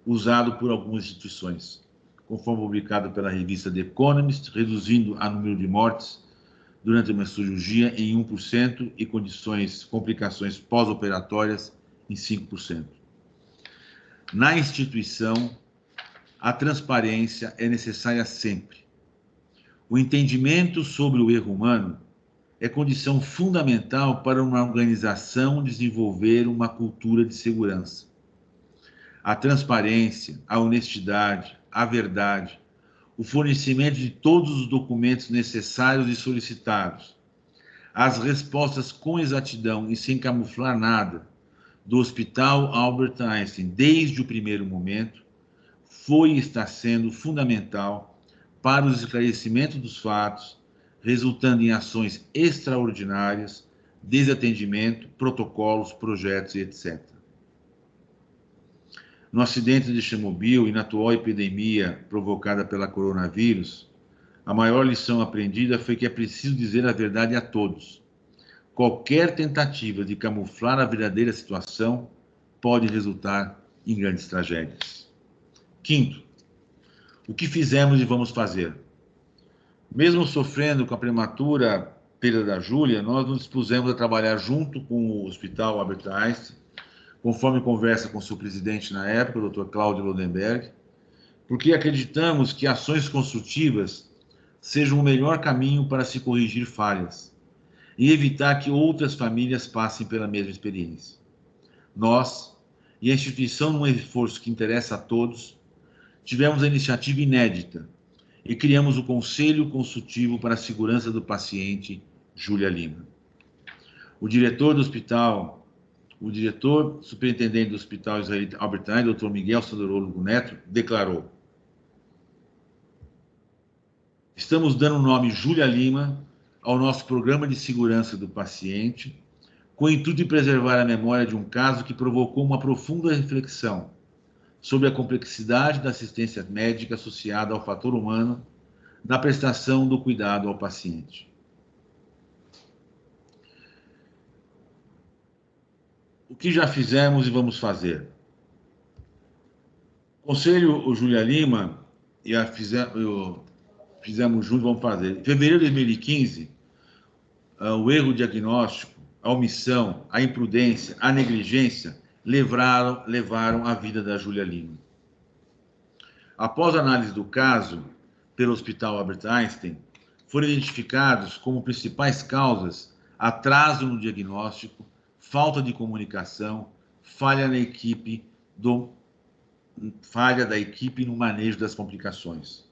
usado por algumas instituições, conforme publicado pela revista The Economist, reduzindo o número de mortes durante uma cirurgia em 1% e complicações pós-operatórias em 5%. Na instituição, a transparência é necessária sempre. O entendimento sobre o erro humano é condição fundamental para uma organização desenvolver uma cultura de segurança. A transparência, a honestidade, a verdade, o fornecimento de todos os documentos necessários e solicitados, as respostas com exatidão e sem camuflar nada do Hospital Albert Einstein desde o primeiro momento foi e está sendo fundamental para o esclarecimento dos fatos, resultando em ações extraordinárias, desatendimento, protocolos, projetos e etc. No acidente de Chernobyl e na atual epidemia provocada pela coronavírus, a maior lição aprendida foi que é preciso dizer a verdade a todos. Qualquer tentativa de camuflar a verdadeira situação pode resultar em grandes tragédias. Quinto, o que fizemos e vamos fazer? Mesmo sofrendo com a prematura perda da Júlia, nós nos dispusemos a trabalhar junto com o Hospital Albert Einstein, conforme conversa com seu presidente na época, o Dr. Cláudio Lodenberg, porque acreditamos que ações construtivas sejam o melhor caminho para se corrigir falhas e evitar que outras famílias passem pela mesma experiência. Nós, e a instituição num esforço que interessa a todos, tivemos a iniciativa inédita e criamos o Conselho Consultivo para a Segurança do Paciente, Júlia Lima. O diretor superintendente do Hospital Israelita Albert Einstein, Dr. Miguel Sandrólogo Neto, declarou: estamos dando o nome Júlia Lima ao nosso programa de segurança do paciente, com o intuito de preservar a memória de um caso que provocou uma profunda reflexão sobre a complexidade da assistência médica associada ao fator humano na prestação do cuidado ao paciente. O que já fizemos e vamos fazer? O Conselho Júlia Lima fizemos juntos, vamos fazer. Em fevereiro de 2015, o erro diagnóstico, a omissão, a imprudência, a negligência levaram a vida da Júlia Lima. Após a análise do caso pelo Hospital Albert Einstein, foram identificados como principais causas atraso no diagnóstico, falta de comunicação, falha da equipe no manejo das complicações.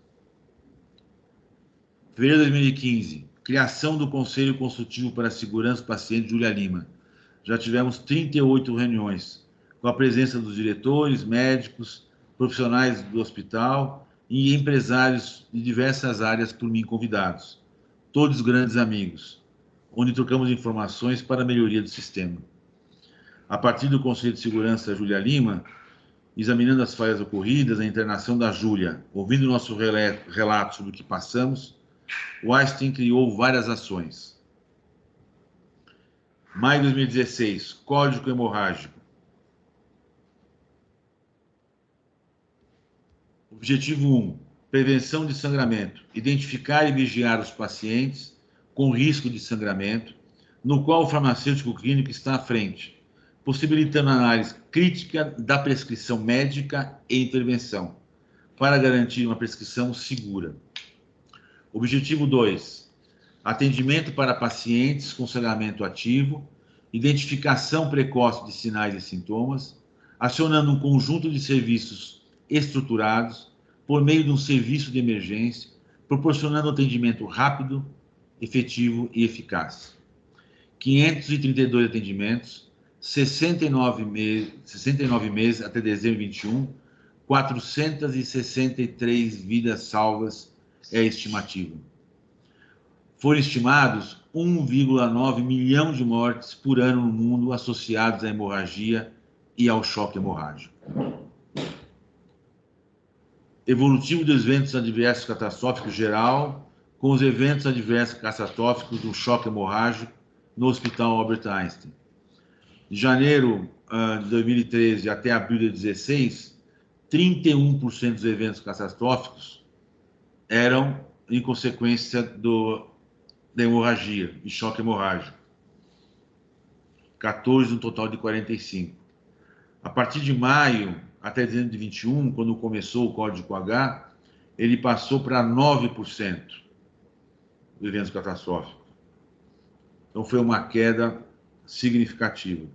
Fevereiro de 2015, criação do Conselho Consultivo para a Segurança do Paciente Júlia Lima. Já tivemos 38 reuniões, com a presença dos diretores, médicos, profissionais do hospital e empresários de diversas áreas por mim convidados, todos grandes amigos, onde trocamos informações para a melhoria do sistema. A partir do Conselho de Segurança Júlia Lima, examinando as falhas ocorridas, a internação da Júlia, ouvindo nosso relato sobre o que passamos, o Einstein criou várias ações. Maio de 2016, Código Hemorrágico. Objetivo 1, prevenção de sangramento. Identificar e vigiar os pacientes com risco de sangramento, no qual o farmacêutico clínico está à frente, possibilitando análise crítica da prescrição médica e intervenção, para garantir uma prescrição segura. Objetivo 2, atendimento para pacientes com sangramento ativo, identificação precoce de sinais e sintomas, acionando um conjunto de serviços estruturados por meio de um serviço de emergência, proporcionando atendimento rápido, efetivo e eficaz. 532 atendimentos, 69 meses até dezembro de 21, 463 vidas salvas é a estimativa. Foram estimados 1,9 milhão de mortes por ano no mundo associados à hemorragia e ao choque hemorrágico. Evolutivo dos eventos adversos catastróficos geral, com os eventos adversos catastróficos do choque hemorrágico no Hospital Albert Einstein. De janeiro de 2013 até abril de 2016, 31% dos eventos catastróficos eram em consequência da hemorragia, de choque hemorrágico. 14 no total de 45. A partir de maio até dezembro de 21, quando começou o Código H, ele passou para 9% dos eventos catastróficos. Então foi uma queda significativa.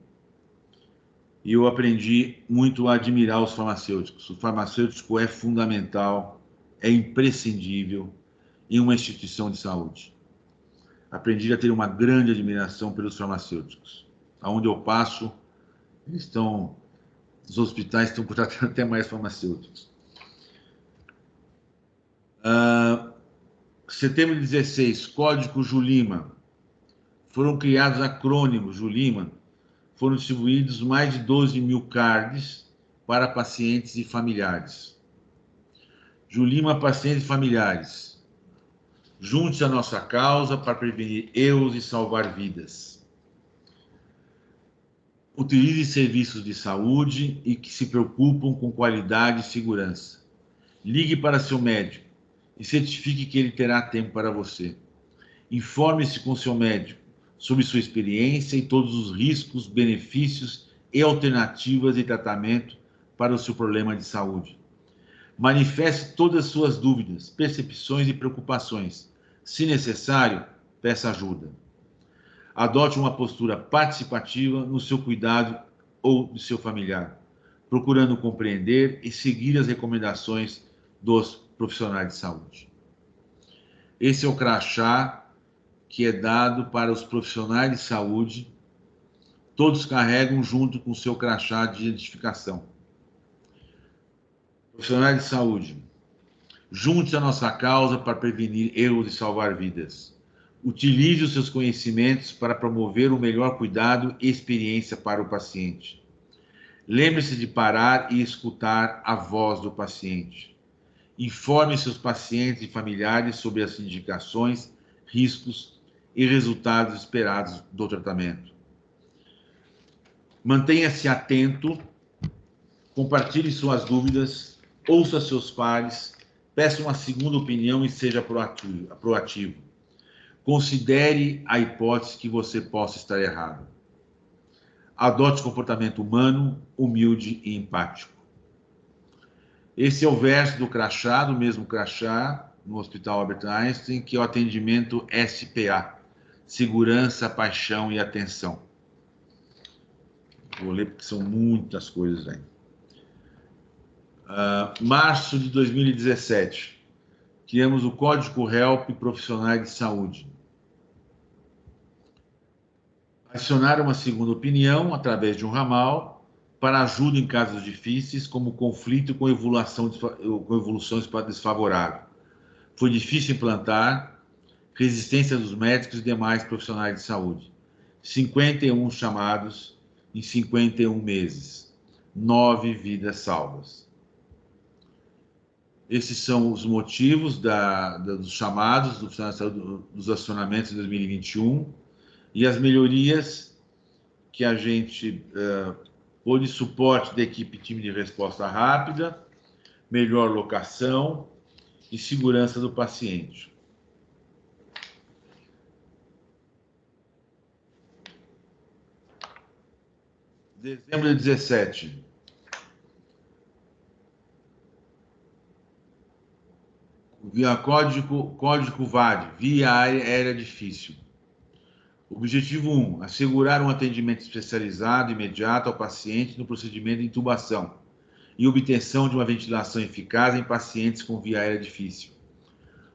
E eu aprendi muito a admirar os farmacêuticos. O farmacêutico é fundamental, é imprescindível em uma instituição de saúde. Aprendi a ter uma grande admiração pelos farmacêuticos. Aonde eu passo, os hospitais estão contratando até mais farmacêuticos. Setembro de 16, Código Julima. Foram criados acrônimos Julima. Foram distribuídos mais de 12 mil cards para pacientes e familiares. Julima, pacientes e familiares. Junte-se à nossa causa para prevenir erros e salvar vidas. Utilize serviços de saúde e que se preocupam com qualidade e segurança. Ligue para seu médico e certifique que ele terá tempo para você. Informe-se com seu médico sobre sua experiência e todos os riscos, benefícios e alternativas de tratamento para o seu problema de saúde. Manifeste todas as suas dúvidas, percepções e preocupações. Se necessário, peça ajuda. Adote uma postura participativa no seu cuidado ou do seu familiar, procurando compreender e seguir as recomendações dos profissionais de saúde. Esse é o crachá que é dado para os profissionais de saúde. Todos carregam junto com o seu crachá de identificação. Profissionais de saúde, junte-se à nossa causa para prevenir erros e salvar vidas. Utilize os seus conhecimentos para promover o melhor cuidado e experiência para o paciente. Lembre-se de parar e escutar a voz do paciente. Informe seus pacientes e familiares sobre as indicações, riscos e resultados esperados do tratamento. Mantenha-se atento, compartilhe suas dúvidas, ouça seus pares, peça uma segunda opinião e seja proativo. Considere a hipótese que você possa estar errado. Adote comportamento humano, humilde e empático. Esse é o verso do crachá, do mesmo crachá, no Hospital Albert Einstein, que é o atendimento SPA, Segurança, Paixão e Atenção. Vou ler porque são muitas coisas aí. Março de 2017, criamos o Código HELP Profissionais de Saúde. Adicionar uma segunda opinião através de um ramal para ajuda em casos difíceis, como conflito com evoluções desfavoráveis. Foi difícil implantar, resistência dos médicos e demais profissionais de saúde. 51 chamados em 51 meses. 9 vidas salvas. Esses são os motivos dos chamados dos acionamentos de 2021 e as melhorias que a gente pôde suporte da equipe time de resposta rápida, melhor locação e segurança do paciente. Dezembro de 17. Via código VAD, via aérea difícil. Objetivo 1, assegurar um atendimento especializado imediato ao paciente no procedimento de intubação e obtenção de uma ventilação eficaz em pacientes com via aérea difícil.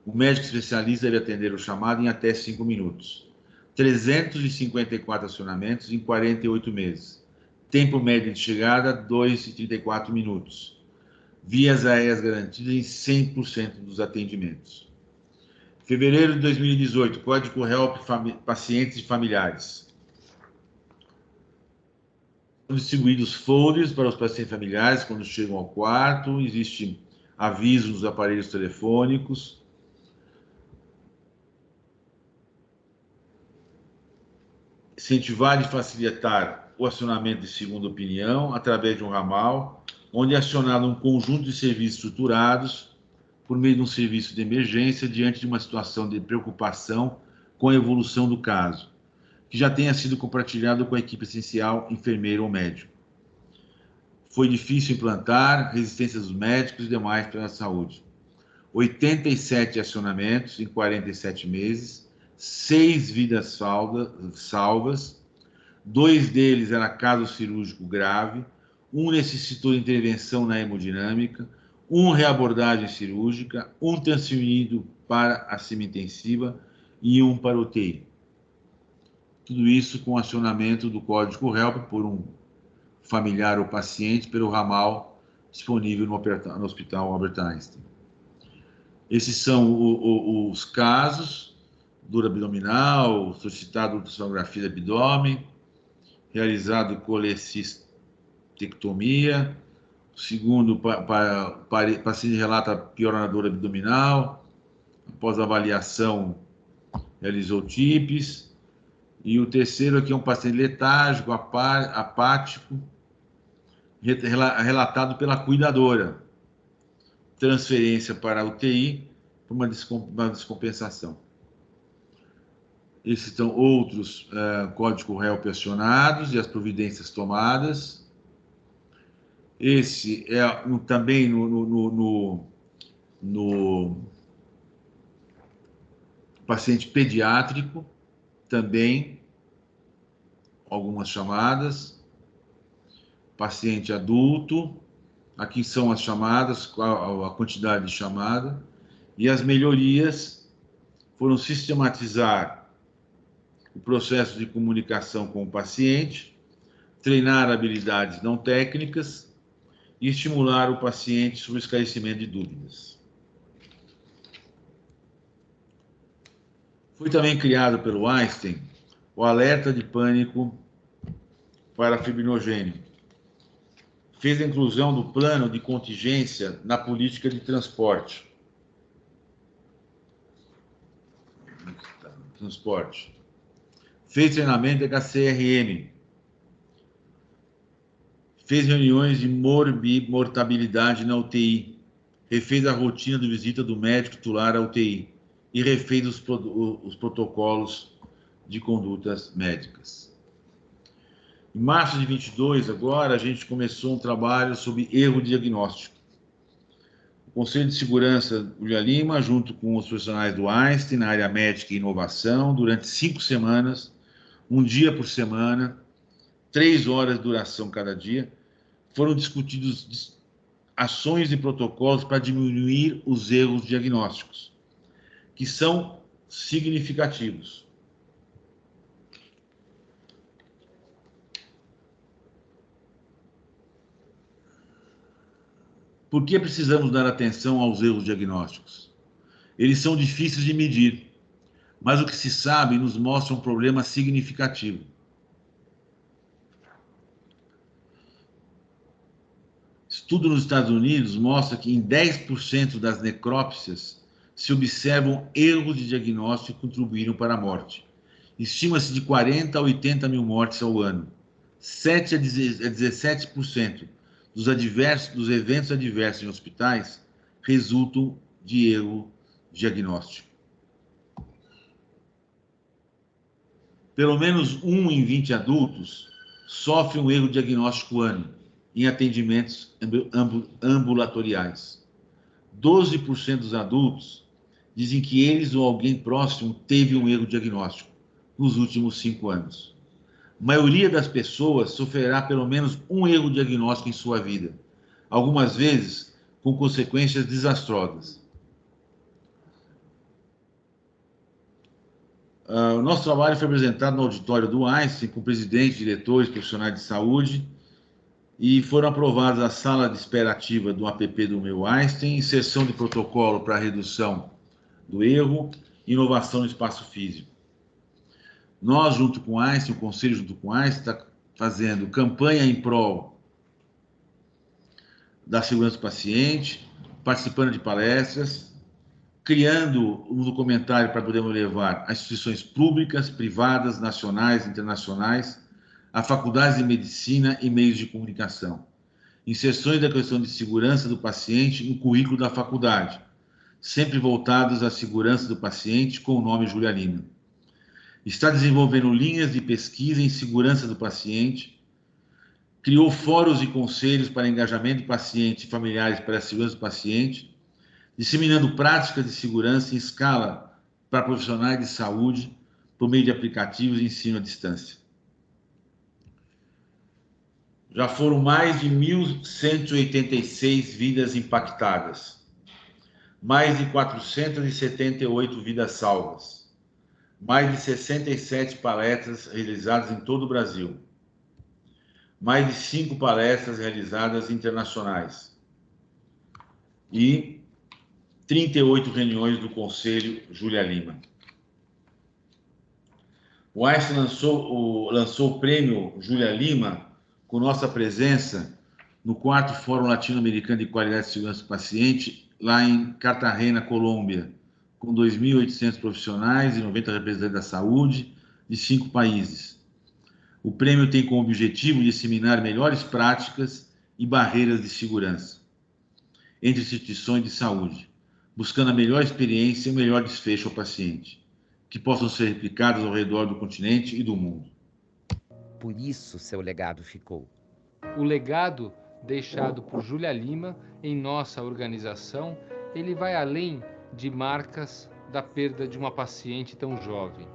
O médico especialista deve atender o chamado em até 5 minutos. 354 acionamentos em 48 meses. Tempo médio de chegada, 2,34 minutos. Vias aéreas garantidas em 100% dos atendimentos. Fevereiro de 2018, Código Help pacientes e familiares. São distribuídos folders para os pacientes familiares quando chegam ao quarto, existe aviso nos aparelhos telefônicos. Incentivar e facilitar o acionamento de segunda opinião através de um ramal, onde é acionado um conjunto de serviços estruturados por meio de um serviço de emergência diante de uma situação de preocupação com a evolução do caso, que já tenha sido compartilhado com a equipe essencial, enfermeiro ou médico. Foi difícil implantar, resistência dos médicos e demais para a saúde. 87 acionamentos em 47 meses, 6 vidas salvas, 2 deles era caso cirúrgico grave, 1 necessitou de intervenção na hemodinâmica, 1 reabordagem cirúrgica, 1 transferido para a semi-intensiva e 1 para UTI. Tudo isso com acionamento do código HELP por um familiar ou paciente pelo ramal disponível no Hospital Albert Einstein. Esses são os casos: dor abdominal, solicitada ultrassonografia de abdômen, realizado colecistectomia. Segundo, paciente relata piora na dor abdominal, após avaliação realizou TIPS. E o terceiro aqui é um paciente letárgico, apático, relatado pela cuidadora. Transferência para a UTI por uma descompensação. Esses são outros códigos HELP acionados e as providências tomadas. Esse é também no paciente pediátrico, também algumas chamadas. Paciente adulto, aqui são as chamadas, a quantidade de chamada. E as melhorias foram sistematizar o processo de comunicação com o paciente, treinar habilidades não técnicas, e estimular o paciente sobre o esclarecimento de dúvidas. Foi também criado pelo Einstein o alerta de pânico para fibrinogênio. Fez a inclusão do plano de contingência na política de transporte. Fez treinamento HCRM. Fez reuniões de mortabilidade na UTI, refez a rotina de visita do médico titular à UTI e refez os protocolos de condutas médicas. Em março de 22, agora, a gente começou um trabalho sobre erro diagnóstico. O Conselho de Segurança Julia Lima, junto com os profissionais do Einstein, na área médica e inovação, durante 5 semanas, um dia por semana, 3 horas de duração cada dia, foram discutidos ações e protocolos para diminuir os erros diagnósticos, que são significativos. Por que precisamos dar atenção aos erros diagnósticos? Eles são difíceis de medir, mas o que se sabe nos mostra um problema significativo. Estudo nos Estados Unidos mostra que em 10% das necrópsias se observam erros de diagnóstico que contribuíram para a morte. Estima-se de 40 a 80 mil mortes ao ano. 7 a 17% dos eventos adversos em hospitais resultam de erro diagnóstico. Pelo menos 1 em 20 adultos sofre um erro diagnóstico ano em atendimentos ambulatoriais. 12% dos adultos dizem que eles ou alguém próximo teve um erro diagnóstico nos últimos 5 anos. A maioria das pessoas sofrerá pelo menos um erro diagnóstico em sua vida, algumas vezes com consequências desastrosas. O nosso trabalho foi apresentado no auditório do Einstein, com presidente, diretores, profissionais de saúde, e foram aprovadas a sala de espera ativa do app do Meu Einstein, inserção de protocolo para redução do erro, inovação no espaço físico. Nós, junto com o Einstein, o Conselho junto com o Einstein, está fazendo campanha em prol da segurança do paciente, participando de palestras, criando um documentário para podermos levar a instituições públicas, privadas, nacionais, internacionais, a faculdades de medicina e meios de comunicação. Inserções da questão de segurança do paciente no currículo da faculdade, sempre voltados à segurança do paciente, com o nome Júlia Lima. Está desenvolvendo linhas de pesquisa em segurança do paciente, criou fóruns e conselhos para engajamento de pacientes e familiares para a segurança do paciente, disseminando práticas de segurança em escala para profissionais de saúde por meio de aplicativos de ensino à distância. Já foram mais de 1.186 vidas impactadas, mais de 478 vidas salvas, mais de 67 palestras realizadas em todo o Brasil, mais de 5 palestras realizadas internacionais e 38 reuniões do Conselho Júlia Lima. O Einstein lançou o prêmio Júlia Lima com nossa presença no 4º Fórum Latino-Americano de Qualidade e Segurança do Paciente, lá em Cartagena, Colômbia, com 2.800 profissionais e 90 representantes da saúde de 5 países. O prêmio tem como objetivo disseminar melhores práticas e barreiras de segurança entre instituições de saúde, buscando a melhor experiência e o melhor desfecho ao paciente, que possam ser replicados ao redor do continente e do mundo. Por isso seu legado ficou. O legado deixado por Júlia Lima em nossa organização, ele vai além de marcas da perda de uma paciente tão jovem.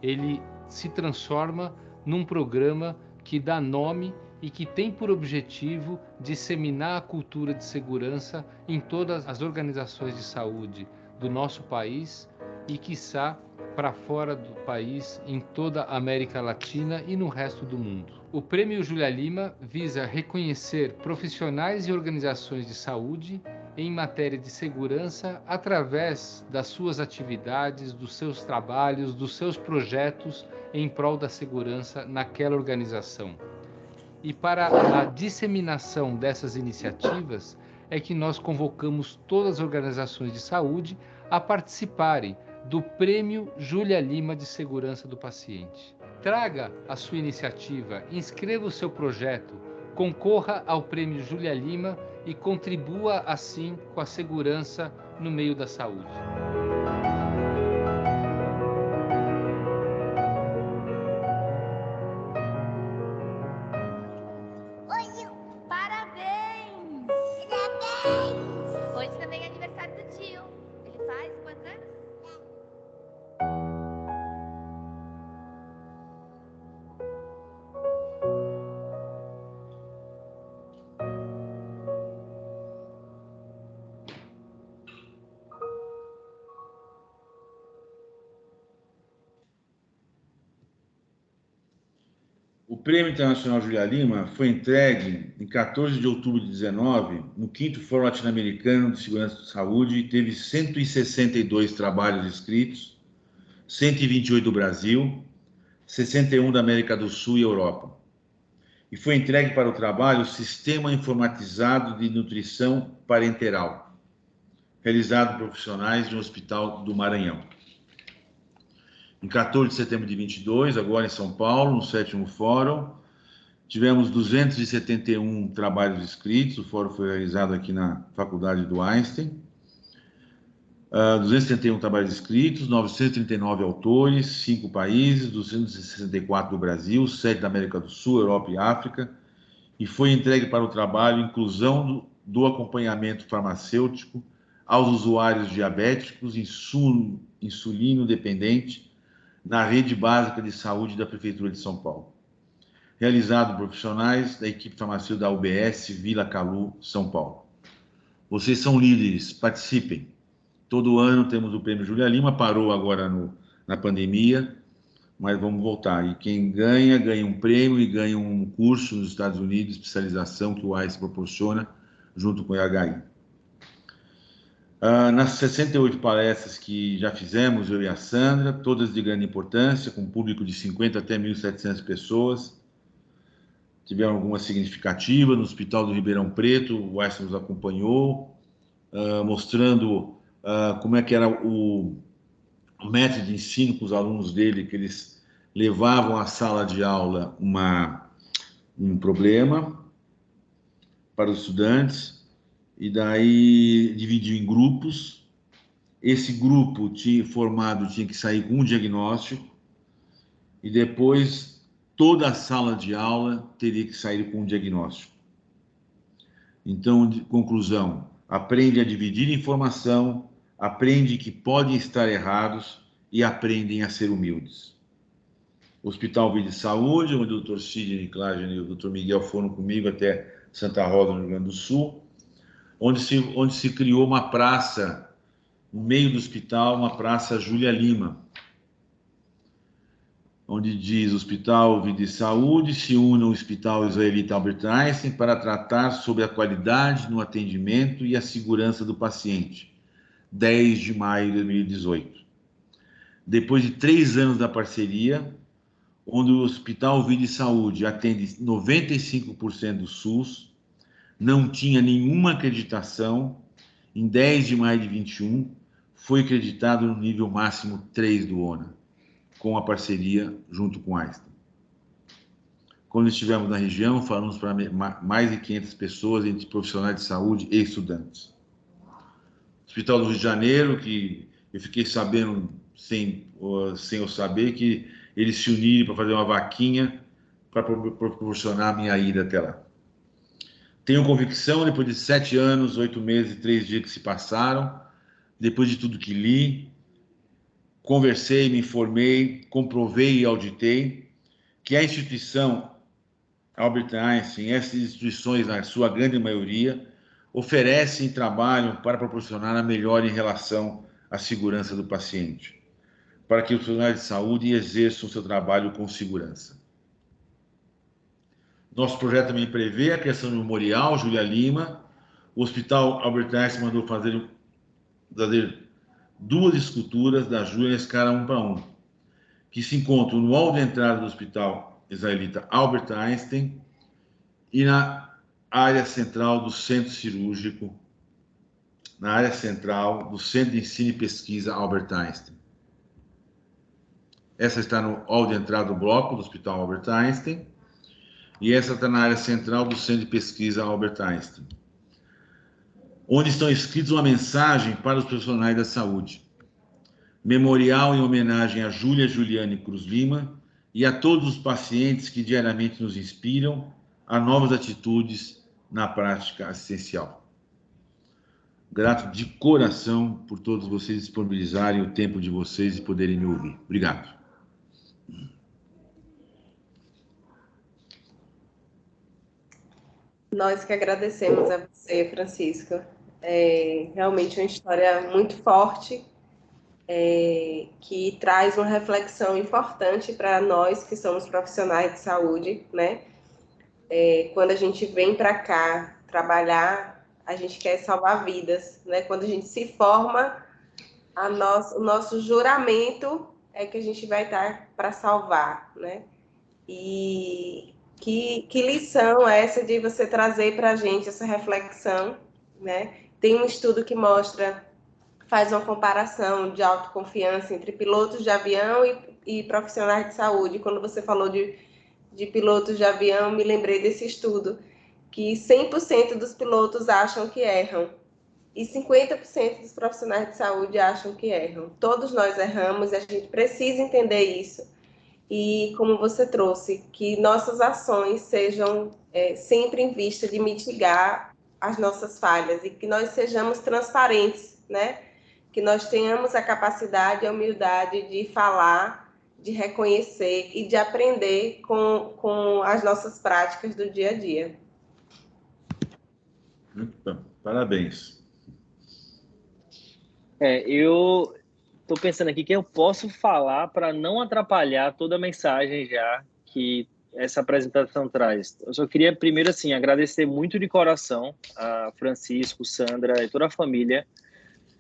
Ele se transforma num programa que dá nome e que tem por objetivo disseminar a cultura de segurança em todas as organizações de saúde do nosso país e, quiçá, para fora do país, em toda a América Latina e no resto do mundo. O Prêmio Júlia Lima visa reconhecer profissionais e organizações de saúde em matéria de segurança através das suas atividades, dos seus trabalhos, dos seus projetos em prol da segurança naquela organização. E para a disseminação dessas iniciativas é que nós convocamos todas as organizações de saúde a participarem do Prêmio Júlia Lima de Segurança do Paciente. Traga a sua iniciativa, inscreva o seu projeto, concorra ao Prêmio Júlia Lima e contribua assim com a segurança no meio da saúde. Parabéns! Hoje também é aniversário do tio. Ele faz quantos anos? O Prêmio Internacional Júlia Lima foi entregue em 14 de outubro de 2019, no 5º Fórum Latino-Americano de Segurança da Saúde, e teve 162 trabalhos inscritos, 128 do Brasil, 61 da América do Sul e Europa. E foi entregue para o trabalho o Sistema Informatizado de Nutrição Parenteral, realizado por profissionais de um hospital do Maranhão. Em 14 de setembro de 22, agora em São Paulo, no 7º Fórum, Tivemos 271 trabalhos escritos, o fórum foi realizado aqui na Faculdade do Einstein. 271 trabalhos escritos, 939 autores, 5 países, 264 do Brasil, 7 da América do Sul, Europa e África, e foi entregue para o trabalho inclusão do acompanhamento farmacêutico aos usuários diabéticos insulino dependente na rede básica de saúde da Prefeitura de São Paulo. Realizado por profissionais da equipe farmacêutica da UBS Vila Calu, São Paulo. Vocês são líderes, participem. Todo ano temos o Prêmio Júlia Lima, parou agora na pandemia, mas vamos voltar. E quem ganha um prêmio e ganha um curso nos Estados Unidos, especialização que o Einstein proporciona, junto com o IHI. Nas 68 palestras que já fizemos, eu e a Sandra, todas de grande importância, com um público de 50 até 1.700 pessoas, tiveram alguma significativa. No Hospital do Ribeirão Preto, o Einstein nos acompanhou, mostrando como é que era o método de ensino com os alunos dele, que eles levavam à sala de aula um problema para os estudantes, e daí dividiu em grupos. Esse grupo formado tinha que sair com um diagnóstico, e depois toda a sala de aula teria que sair com um diagnóstico. Então, conclusão, aprende a dividir informação, aprende que podem estar errados e aprendem a ser humildes. Hospital Vida e Saúde, onde o Dr. Sidney Klagen e o Dr. Miguel foram comigo até Santa Rosa, no Rio Grande do Sul, onde se criou uma praça, no meio do hospital, uma praça Júlia Lima, onde diz: Hospital Vida e Saúde se une ao Hospital Israelita Albert Einstein para tratar sobre a qualidade no atendimento e a segurança do paciente. 10 de maio de 2018. Depois de 3 anos da parceria, onde o Hospital Vida e Saúde atende 95% do SUS, não tinha nenhuma acreditação, em 10 de maio de 21, foi acreditado no nível máximo 3 do ONA, com a parceria junto com Einstein. Quando estivemos na região, falamos para mais de 500 pessoas, entre profissionais de saúde e estudantes. Hospital do Rio de Janeiro, que eu fiquei sabendo, sem eu saber, que eles se uniram para fazer uma vaquinha para proporcionar a minha ida até lá. Tenho convicção, depois de 7 anos, 8 meses e 3 dias que se passaram, depois de tudo que li, conversei, me informei, comprovei e auditei, que a instituição Albert Einstein, essas instituições, na sua grande maioria, oferecem e trabalham para proporcionar a melhor em relação à segurança do paciente, para que os profissionais de saúde exerçam o seu trabalho com segurança. Nosso projeto também prevê a criação do Memorial Júlia Lima. O Hospital Albert Einstein mandou fazer 2 esculturas da Júlia em escala 1:1, que se encontram no hall de entrada do Hospital Israelita Albert Einstein e na área central do Centro Cirúrgico, na área central do Centro de Ensino e Pesquisa Albert Einstein. Essa está no hall de entrada do bloco do Hospital Albert Einstein, e essa está na área central do Centro de Pesquisa Albert Einstein, onde estão escritos uma mensagem para os profissionais da saúde. Memorial em homenagem a Júlia Juliane Cruz Lima e a todos os pacientes que diariamente nos inspiram a novas atitudes na prática assistencial. Grato de coração por todos vocês disponibilizarem o tempo de vocês e poderem me ouvir. Obrigado. Nós que agradecemos a você, Francisco. É realmente uma história muito forte, que traz uma reflexão importante para nós que somos profissionais de saúde, né? Quando a gente vem para cá trabalhar, a gente quer salvar vidas, né? Quando a gente se forma, o nosso juramento é que a gente vai estar para salvar, né? E que lição é essa de você trazer para a gente essa reflexão, né? Tem um estudo que faz uma comparação de autoconfiança entre pilotos de avião e profissionais de saúde. Quando você falou de de pilotos de avião, me lembrei desse estudo, que 100% dos pilotos acham que erram e 50% dos profissionais de saúde acham que erram. Todos nós erramos e a gente precisa entender isso. E como você trouxe, que nossas ações sejam sempre em vista de mitigar as nossas falhas e que nós sejamos transparentes, né? Que nós tenhamos a capacidade e a humildade de falar, de reconhecer e de aprender com as nossas práticas do dia a dia. Muito bom, parabéns. Eu estou pensando aqui que eu posso falar para não atrapalhar toda a mensagem já que essa apresentação traz. Eu só queria primeiro assim agradecer muito de coração a Francisco, Sandra e toda a família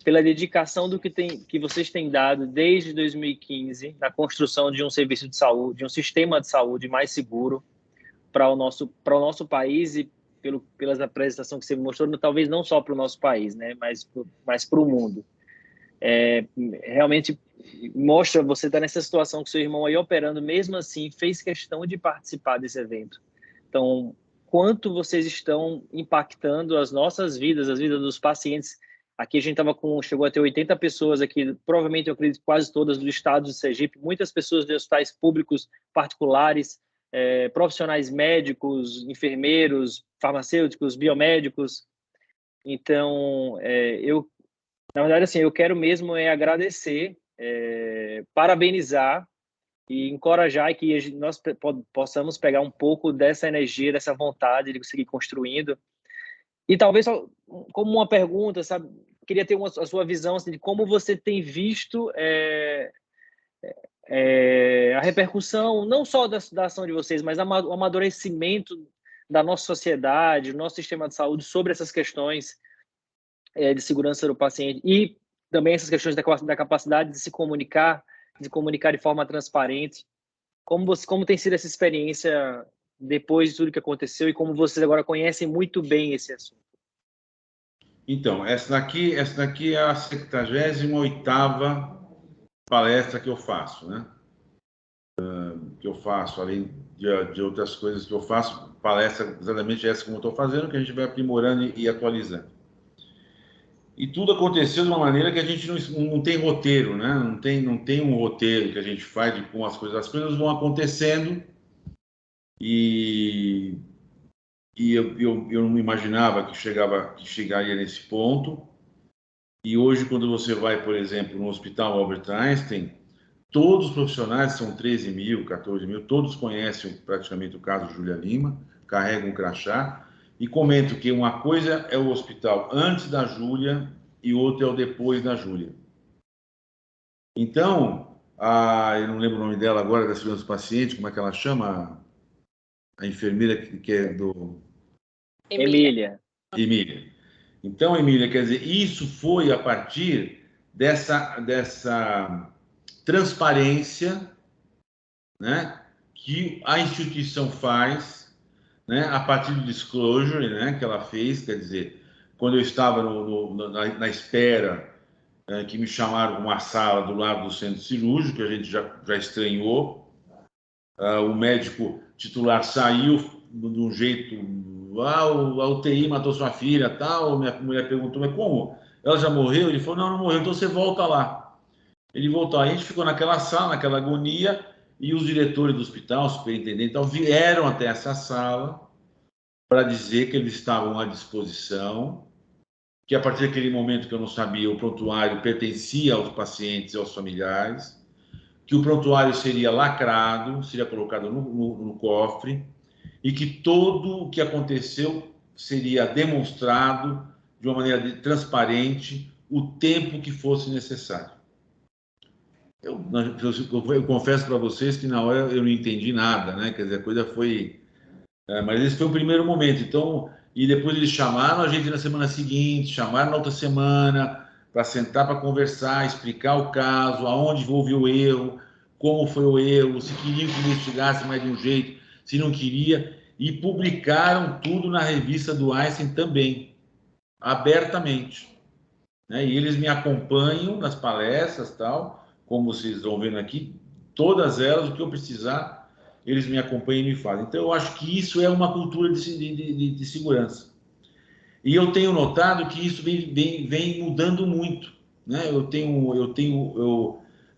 pela dedicação do que vocês têm dado desde 2015 na construção de um serviço de saúde, de um sistema de saúde mais seguro para o nosso país e pelas apresentações que você mostrou, talvez não só para o nosso país, né, mas para o mundo. Realmente mostra, você está nessa situação com seu irmão aí operando, mesmo assim fez questão de participar desse evento. Então, quanto vocês estão impactando as nossas vidas, as vidas dos pacientes. Aqui a gente chegou a ter 80 pessoas aqui, provavelmente eu acredito quase todas do estado de Sergipe, muitas pessoas de hospitais públicos, particulares, profissionais médicos, enfermeiros, farmacêuticos, biomédicos. Então, na verdade, assim, eu quero mesmo agradecer, parabenizar e encorajar que nós possamos pegar um pouco dessa energia, dessa vontade de seguir construindo. E talvez, como uma pergunta, sabe, queria ter a sua visão assim, de como você tem visto a repercussão, não só da ação de vocês, mas o amadurecimento da nossa sociedade, do nosso sistema de saúde sobre essas questões de segurança do paciente e também essas questões da capacidade de se comunicar de forma transparente. Como tem sido essa experiência depois de tudo que aconteceu e como vocês agora conhecem muito bem esse assunto? Então, essa daqui é a 78ª palestra que eu faço, né? Que eu faço, além de outras coisas que eu faço, palestra exatamente essa como eu estou fazendo, que a gente vai aprimorando e atualizando. E tudo aconteceu de uma maneira que a gente não tem roteiro, né? Não tem um roteiro que a gente faz de como as coisas vão acontecendo e eu não imaginava que chegaria nesse ponto. E hoje, quando você vai, por exemplo, no Hospital Albert Einstein, todos os profissionais, são 13 mil, 14 mil, todos conhecem praticamente o caso Júlia Lima, carregam um crachá, e comento que uma coisa é o hospital antes da Júlia e outra é o depois da Júlia. Então, eu não lembro o nome dela agora, da segurança do paciente, como é que ela chama? A enfermeira que é do... Emília. Então, Emília, quer dizer, isso foi a partir dessa transparência, né, que a instituição faz, né, a partir do disclosure, né, que ela fez, quer dizer, quando eu estava na espera, que me chamaram para uma sala do lado do centro cirúrgico, que a gente já estranhou, o médico titular saiu de um jeito, a UTI matou sua filha, tal, minha mulher perguntou, mas como? Ela já morreu? Ele falou, não morreu, então você volta lá. Ele voltou, a gente ficou naquela sala, naquela agonia, e os diretores do hospital, o superintendente, então, vieram até essa sala para dizer que eles estavam à disposição, que a partir daquele momento que eu não sabia, o prontuário pertencia aos pacientes e aos familiares, que o prontuário seria lacrado, seria colocado no cofre, e que tudo o que aconteceu seria demonstrado de uma maneira transparente o tempo que fosse necessário. Eu confesso para vocês que na hora eu não entendi nada, né? Quer dizer, a coisa foi... mas esse foi o primeiro momento. Então, e depois eles chamaram a gente na semana seguinte, chamaram na outra semana para sentar para conversar, explicar o caso, aonde houve o erro, como foi o erro, se queriam que investigasse mais de um jeito, se não queria, e publicaram tudo na revista do Einstein também, abertamente. Né? E eles me acompanham nas palestras, tal, como vocês estão vendo aqui, todas elas, o que eu precisar, eles me acompanham e me fazem. Então, eu acho que isso é uma cultura de segurança. E eu tenho notado que isso vem mudando muito, né?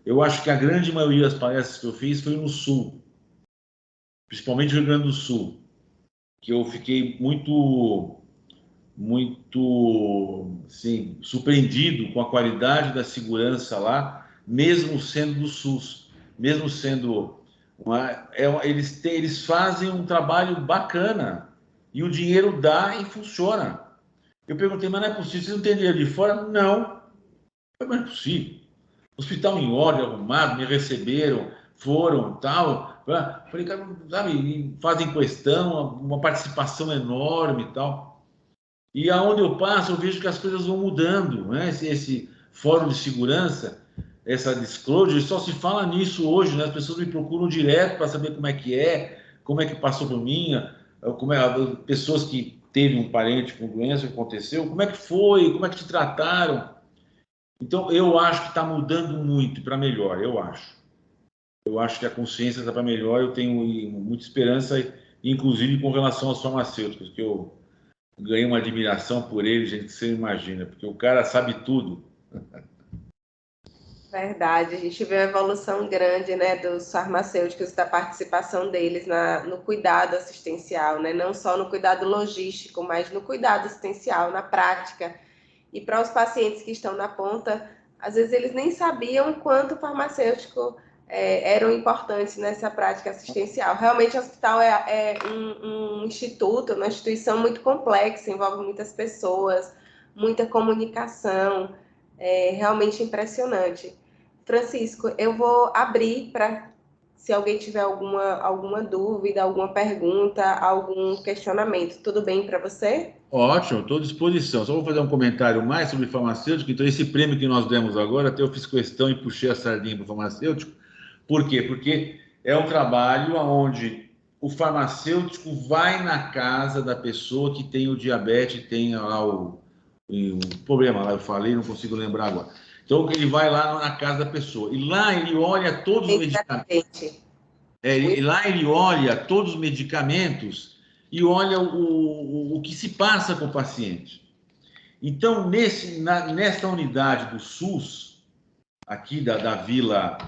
Eu acho que a grande maioria das palestras que eu fiz foi no Sul, principalmente no Rio Grande do Sul, que eu fiquei muito, assim, surpreendido com a qualidade da segurança lá, mesmo sendo do SUS, mesmo sendo eles fazem um trabalho bacana e o dinheiro dá e funciona. Eu perguntei, mas não é possível, vocês não têm dinheiro de fora? Não, mas não é possível. Hospital em ordem, arrumado, me receberam, foram, tal. Falei, cara, sabe, fazem questão, uma participação enorme e tal. E aonde eu passo, eu vejo que as coisas vão mudando, né? Esse fórum de segurança, essa disclosure, só se fala nisso hoje, né? As pessoas me procuram direto para saber como é que passou por mim, pessoas que teve um parente com doença, o que aconteceu, como é que foi, como é que te trataram. Então, eu acho que está mudando muito para melhor, eu acho. Eu acho que a consciência está para melhor, eu tenho muita esperança, inclusive com relação aos farmacêuticos, que eu ganhei uma admiração por eles, gente, que você imagina, porque o cara sabe tudo. Verdade, a gente vê uma evolução grande, né, dos farmacêuticos, da participação deles no cuidado assistencial, né, não só no cuidado logístico, mas no cuidado assistencial, na prática. E para os pacientes que estão na ponta, às vezes eles nem sabiam o quanto o farmacêutico eram importantes nessa prática assistencial. Realmente o hospital é um instituto, uma instituição muito complexa, envolve muitas pessoas, muita comunicação, realmente impressionante. Francisco, eu vou abrir para, se alguém tiver alguma dúvida, alguma pergunta, algum questionamento. Tudo bem para você? Ótimo, estou à disposição. Só vou fazer um comentário mais sobre farmacêutico. Então, esse prêmio que nós demos agora, até eu fiz questão e puxei a sardinha para o farmacêutico. Por quê? Porque é um trabalho onde o farmacêutico vai na casa da pessoa que tem o diabetes, tem lá o problema, lá eu falei, não consigo lembrar agora. Então, ele vai lá na casa da pessoa. E lá ele olha todos os medicamentos. Lá ele olha todos os medicamentos e olha o que se passa com o paciente. Então, nesta unidade do SUS, aqui da Vila,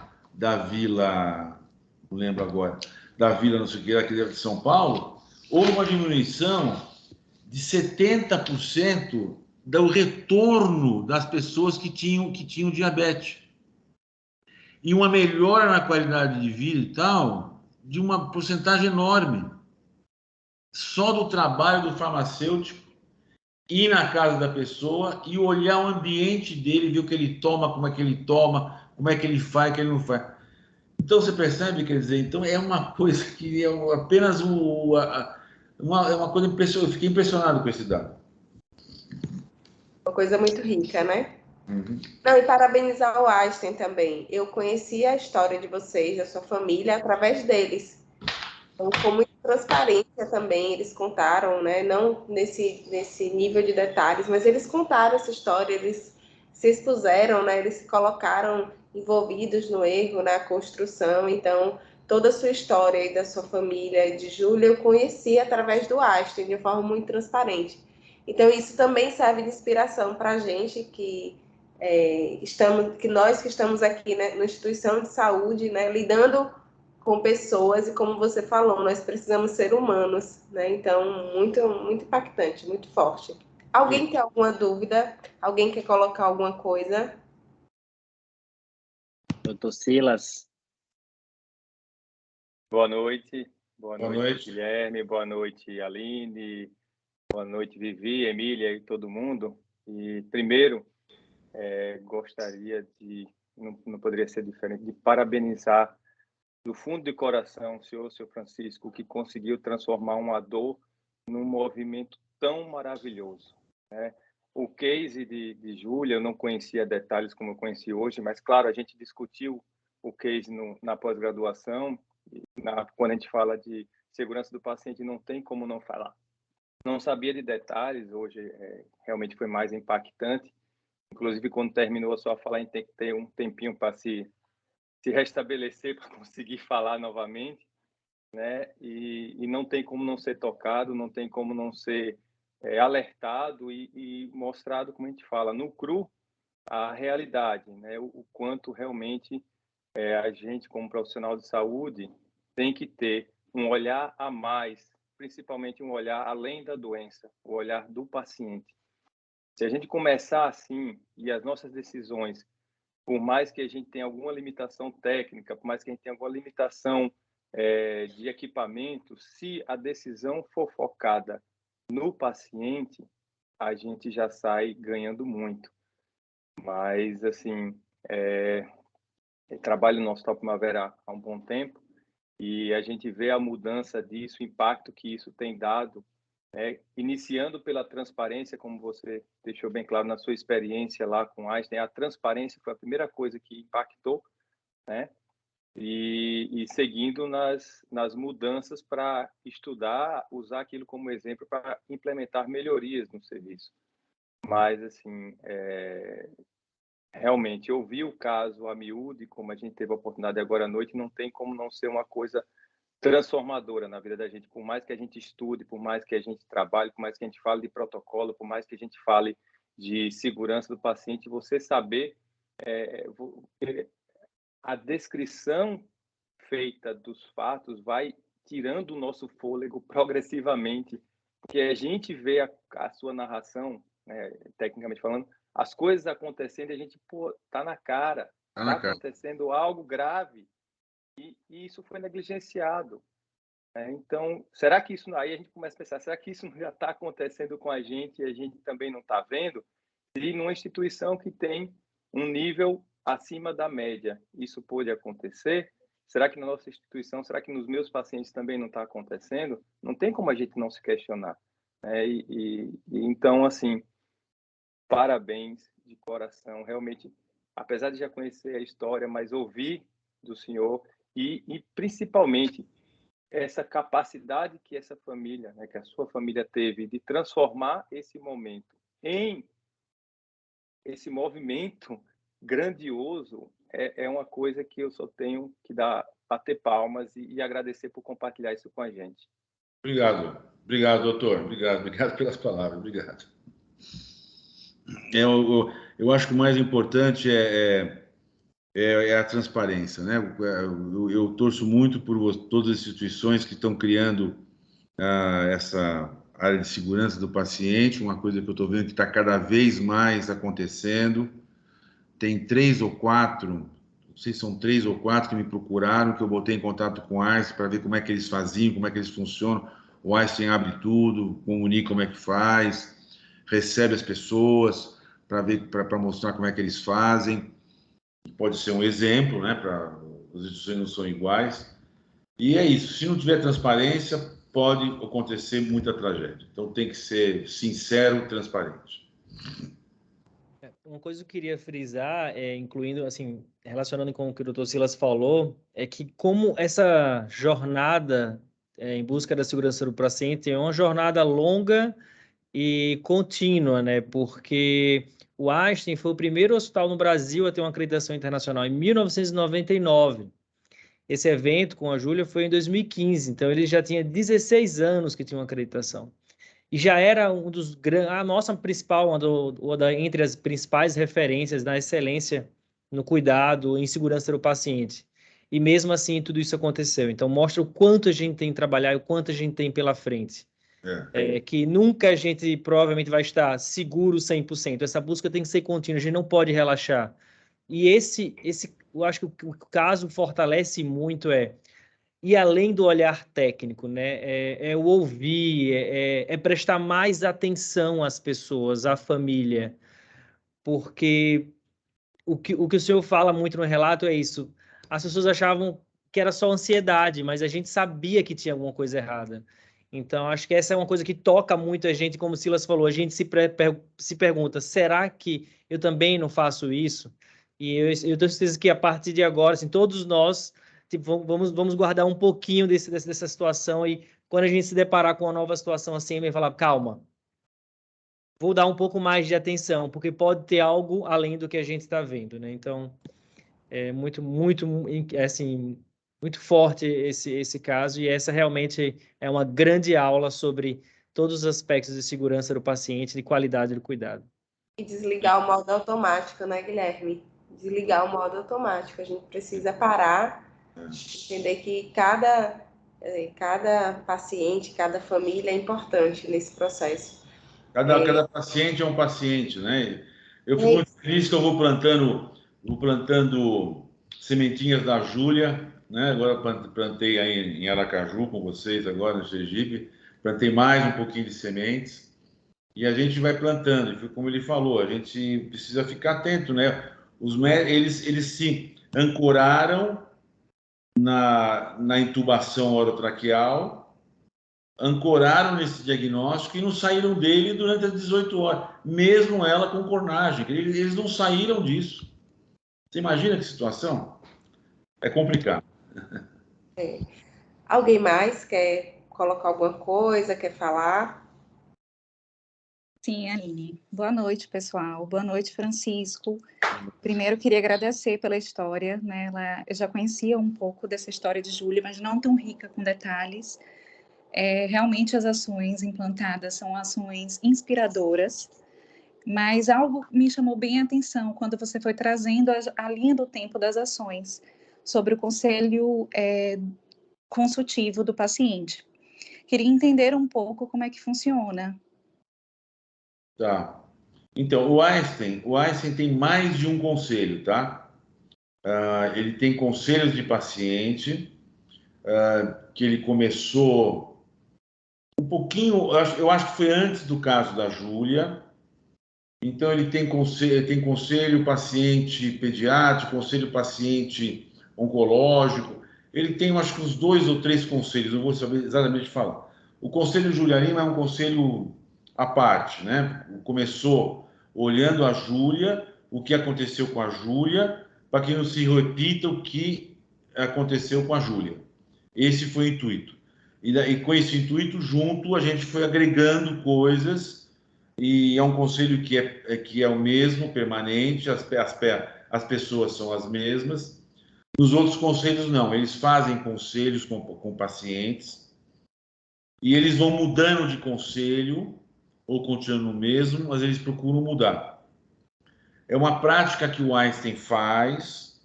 não lembro agora, da Vila não sei o que, aqui de São Paulo, houve uma diminuição de 70% do retorno das pessoas que tinham diabetes. E uma melhora na qualidade de vida e tal, de uma porcentagem enorme. Só do trabalho do farmacêutico, ir na casa da pessoa e olhar o ambiente dele, ver o que ele toma, como é que ele toma, como é que ele faz, o que ele não faz. Então, você percebe, quer dizer, então é uma coisa que é apenas uma coisa impressionante. Eu fiquei impressionado com esse dado. Uma coisa muito rica, né? Uhum. Não, e parabenizar o Einstein também. Eu conheci a história de vocês, da sua família, através deles. Então, com muita transparência também, eles contaram, né? Não nesse nível de detalhes, mas eles contaram essa história, eles se expuseram, né? Eles se colocaram envolvidos no erro, na construção. Então, toda a sua história e da sua família, de Júlia, eu conheci através do Einstein, de forma muito transparente. Então, isso também serve de inspiração para a gente que nós que estamos aqui, né, na instituição de saúde, né, lidando com pessoas, e como você falou, nós precisamos ser humanos, né? Então, muito, muito impactante, muito forte. Alguém tem alguma dúvida? Alguém quer colocar alguma coisa? Doutor Silas. Boa noite. Boa Boa noite, noite, Guilherme. Boa noite, Aline. Boa noite, Vivi, Emília e todo mundo. E, primeiro, gostaria de, não poderia ser diferente, de parabenizar do fundo de coração o senhor, seu Francisco, que conseguiu transformar uma dor num movimento tão maravilhoso, né? O case de Júlia, eu não conhecia detalhes como eu conheci hoje, mas, claro, a gente discutiu o case na pós-graduação. Quando a gente fala de segurança do paciente, não tem como não falar. Não sabia de detalhes, hoje realmente foi mais impactante. Inclusive, quando terminou a sua fala, a gente tem que ter um tempinho para se restabelecer, para conseguir falar novamente. né? E não tem como não ser tocado, não tem como não ser alertado e mostrado, como a gente fala, no cru, a realidade, né? O quanto realmente a gente, como profissional de saúde, tem que ter um olhar a mais, principalmente um olhar além da doença, o olhar do paciente. Se a gente começar assim, e as nossas decisões, por mais que a gente tenha alguma limitação técnica, por mais que a gente tenha alguma limitação de equipamento, se a decisão for focada no paciente, a gente já sai ganhando muito. Mas, assim, eu trabalho no Hospital Primavera há um bom tempo e a gente vê a mudança disso, o impacto que isso tem dado, né? Iniciando pela transparência, como você deixou bem claro na sua experiência lá com Einstein, a transparência foi a primeira coisa que impactou, né? E seguindo nas mudanças para estudar, usar aquilo como exemplo para implementar melhorias no serviço. Mas, assim, realmente, eu vi o caso a miúde, como a gente teve a oportunidade agora à noite, não tem como não ser uma coisa transformadora na vida da gente. Por mais que a gente estude, por mais que a gente trabalhe, por mais que a gente fale de protocolo, por mais que a gente fale de segurança do paciente, você saber a descrição feita dos fatos vai tirando o nosso fôlego progressivamente, porque a gente vê a sua narração, né, tecnicamente falando, as coisas acontecendo e a gente, pô, tá na cara, tá acontecendo algo grave e isso foi negligenciado. Então, será que isso, aí a gente começa a pensar, será que isso já está acontecendo com a gente e a gente também não está vendo? E numa instituição que tem um nível acima da média, isso pode acontecer? Será que na nossa instituição, será que nos meus pacientes também não está acontecendo? Não tem como a gente não se questionar. Então, assim, parabéns de coração. Realmente, apesar de já conhecer a história, mas ouvir do senhor e principalmente essa capacidade que essa família, né, que a sua família teve de transformar esse momento em esse movimento grandioso, é uma coisa que eu só tenho que bater palmas e agradecer por compartilhar isso com a gente. Obrigado, doutor. Obrigado pelas palavras. Obrigado. Eu acho que o mais importante é a transparência, né? Eu torço muito por todas as instituições que estão criando essa área de segurança do paciente, uma coisa que eu estou vendo que está cada vez mais acontecendo. Tem 3 ou 4, não sei se são 3 ou 4 que me procuraram, que eu botei em contato com o Einstein para ver como é que eles faziam, como é que eles funcionam. O Einstein abre tudo, comunica como é que faz, recebe as pessoas para mostrar como é que eles fazem. Pode ser um exemplo, né? As instituições não são iguais. E é isso. Se não tiver transparência, pode acontecer muita tragédia. Então tem que ser sincero e transparente. Uma coisa que eu queria frisar, incluindo, assim, relacionando com o que o Dr. Silas falou, é que como essa jornada em busca da segurança do paciente é uma jornada longa e contínua, né? Porque o Einstein foi o primeiro hospital no Brasil a ter uma acreditação internacional em 1999. Esse evento com a Júlia foi em 2015, então ele já tinha 16 anos que tinha uma acreditação. E já era um dos grandes, a nossa principal, entre as principais referências da excelência no cuidado em segurança do paciente. E mesmo assim, tudo isso aconteceu. Então, mostra o quanto a gente tem que trabalhar e o quanto a gente tem pela frente. Que nunca a gente provavelmente vai estar seguro 100%. Essa busca tem que ser contínua, a gente não pode relaxar. E eu acho que o caso fortalece muito e além do olhar técnico, né, é o ouvir, é prestar mais atenção às pessoas, à família, porque o que o senhor fala muito no relato é isso. As pessoas achavam que era só ansiedade, mas a gente sabia que tinha alguma coisa errada. Então, acho que essa é uma coisa que toca muito a gente, como o Silas falou, a gente se pergunta, será que eu também não faço isso? E eu tenho certeza que a partir de agora, assim, todos nós vamos guardar um pouquinho dessa situação e quando a gente se deparar com uma nova situação assim, vai falar, calma, vou dar um pouco mais de atenção, porque pode ter algo além do que a gente está vendo, né? Então, é muito, muito, assim, muito forte esse caso, e essa realmente é uma grande aula sobre todos os aspectos de segurança do paciente, de qualidade do cuidado. E desligar o modo automático, né, Guilherme? Desligar o modo automático. A gente precisa parar, entender que cada paciente, cada família é importante nesse processo. Cada paciente é um paciente, né? Eu fico muito feliz que eu vou plantando sementinhas da Júlia, né? Agora plantei aí em Aracaju com vocês, agora no Sergipe, plantei mais um pouquinho de sementes e a gente vai plantando. Como ele falou, a gente precisa ficar atento, né? Eles se ancoraram na intubação orotraqueal, ancoraram nesse diagnóstico e não saíram dele durante as 18 horas, mesmo ela com cornagem. Eles não saíram disso. Você imagina que situação? É complicado. Alguém mais quer colocar alguma coisa, quer falar? Sim, Aline. Boa noite, pessoal. Boa noite, Francisco. Primeiro, queria agradecer pela história, né? Eu já conhecia um pouco dessa história de Júlia, mas não tão rica com detalhes. Realmente, as ações implantadas são ações inspiradoras, mas algo me chamou bem a atenção quando você foi trazendo a linha do tempo das ações sobre o conselho consultivo do paciente. Queria entender um pouco como é que funciona. Tá. Então, o Einstein tem mais de um conselho, tá? Ele tem conselhos de paciente, que ele começou um pouquinho, eu acho que foi antes do caso da Júlia. Então, ele tem conselho paciente pediátrico, conselho paciente oncológico. Ele tem, eu acho que uns 2 ou 3 conselhos, não vou saber exatamente falar. O conselho Júlia Lima é um conselho à parte, né? Começou olhando a Júlia, o que aconteceu com a Júlia, para que não se repita o que aconteceu com a Júlia. Esse foi o intuito. E com esse intuito, junto, a gente foi agregando coisas, e é um conselho que é o mesmo, permanente, as pessoas são as mesmas. Nos outros conselhos, não. Eles fazem conselhos com pacientes, e eles vão mudando de conselho, ou continuando no mesmo, mas eles procuram mudar. É uma prática que o Einstein faz,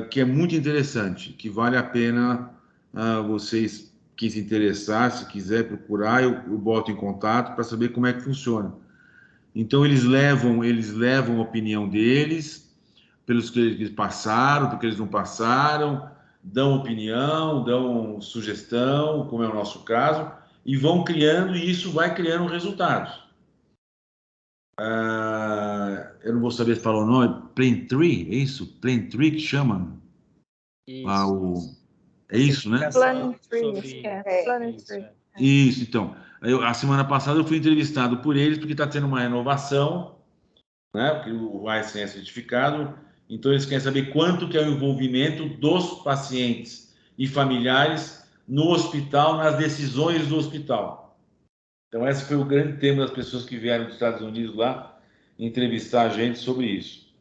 que é muito interessante, que vale a pena vocês que se interessar, se quiser procurar, eu boto em contato para saber como é que funciona. Então, eles levam a opinião deles, pelos que eles passaram, porque eles não passaram, dão opinião, dão sugestão, como é o nosso caso, e vão criando, e isso vai criando resultados. Eu não vou saber falar o nome, Plantree, é isso? Plantree que chama? Isso. É isso, né? Plantree. Isso, então. A semana passada eu fui entrevistado por eles, porque está tendo uma renovação, né? Porque o Einstein é certificado, então eles querem saber quanto que é o envolvimento dos pacientes e familiares no hospital, nas decisões do hospital. Então, esse foi o grande tema das pessoas que vieram dos Estados Unidos lá entrevistar a gente sobre isso.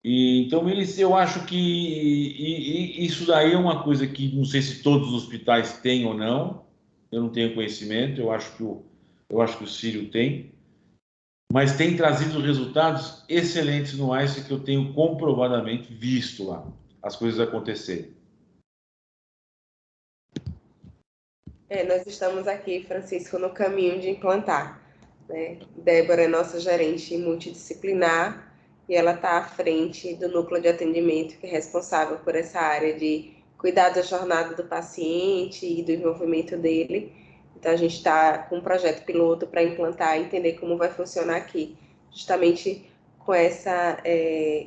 Então, eu acho que isso daí é uma coisa que não sei se todos os hospitais têm ou não, eu não tenho conhecimento, eu acho que o Sírio tem, mas tem trazido resultados excelentes no Einstein que eu tenho comprovadamente visto lá, as coisas acontecerem. Nós estamos aqui, Francisco, no caminho de implantar, né? Débora é nossa gerente multidisciplinar e ela está à frente do núcleo de atendimento que é responsável por essa área de cuidar da jornada do paciente e do envolvimento dele. Então, a gente está com um projeto piloto para implantar e entender como vai funcionar aqui, justamente com essa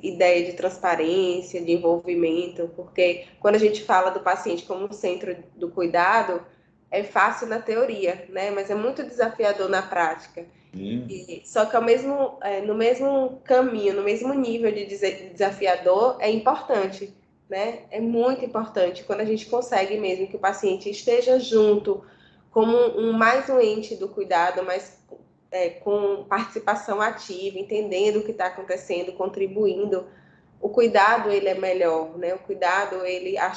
ideia de transparência, de envolvimento, porque quando a gente fala do paciente como centro do cuidado, é fácil na teoria, né? Mas é muito desafiador na prática. Só que no mesmo caminho, no mesmo nível de desafiador, é importante, né? É muito importante quando a gente consegue mesmo que o paciente esteja junto como mais um ente do cuidado, mas com participação ativa, entendendo o que está acontecendo, contribuindo o cuidado ele é melhor, né? O cuidado, a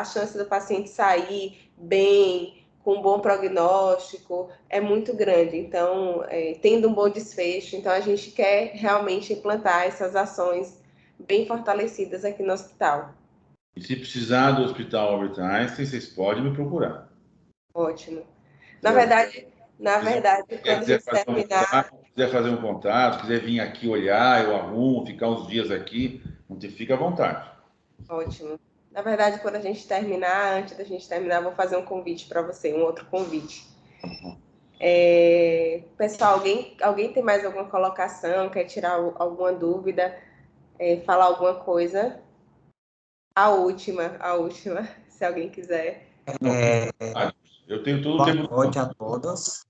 chance do paciente sair bem, com um bom prognóstico, é muito grande. Então, tendo um bom desfecho, então a gente quer realmente implantar essas ações bem fortalecidas aqui no hospital. E se precisar do Hospital Albert Einstein, vocês podem me procurar. Ótimo. Na verdade, quando a gente terminar... quiser fazer um contato, quiser vir aqui olhar, eu arrumo, ficar uns dias aqui, fica à vontade. Ótimo. Na verdade, quando a gente terminar, antes da gente terminar, vou fazer um convite para você, um outro convite. Pessoal, alguém tem mais alguma colocação, quer tirar alguma dúvida, falar alguma coisa? A última, se alguém quiser. Eu tenho todo o tempo. Boa noite a todos.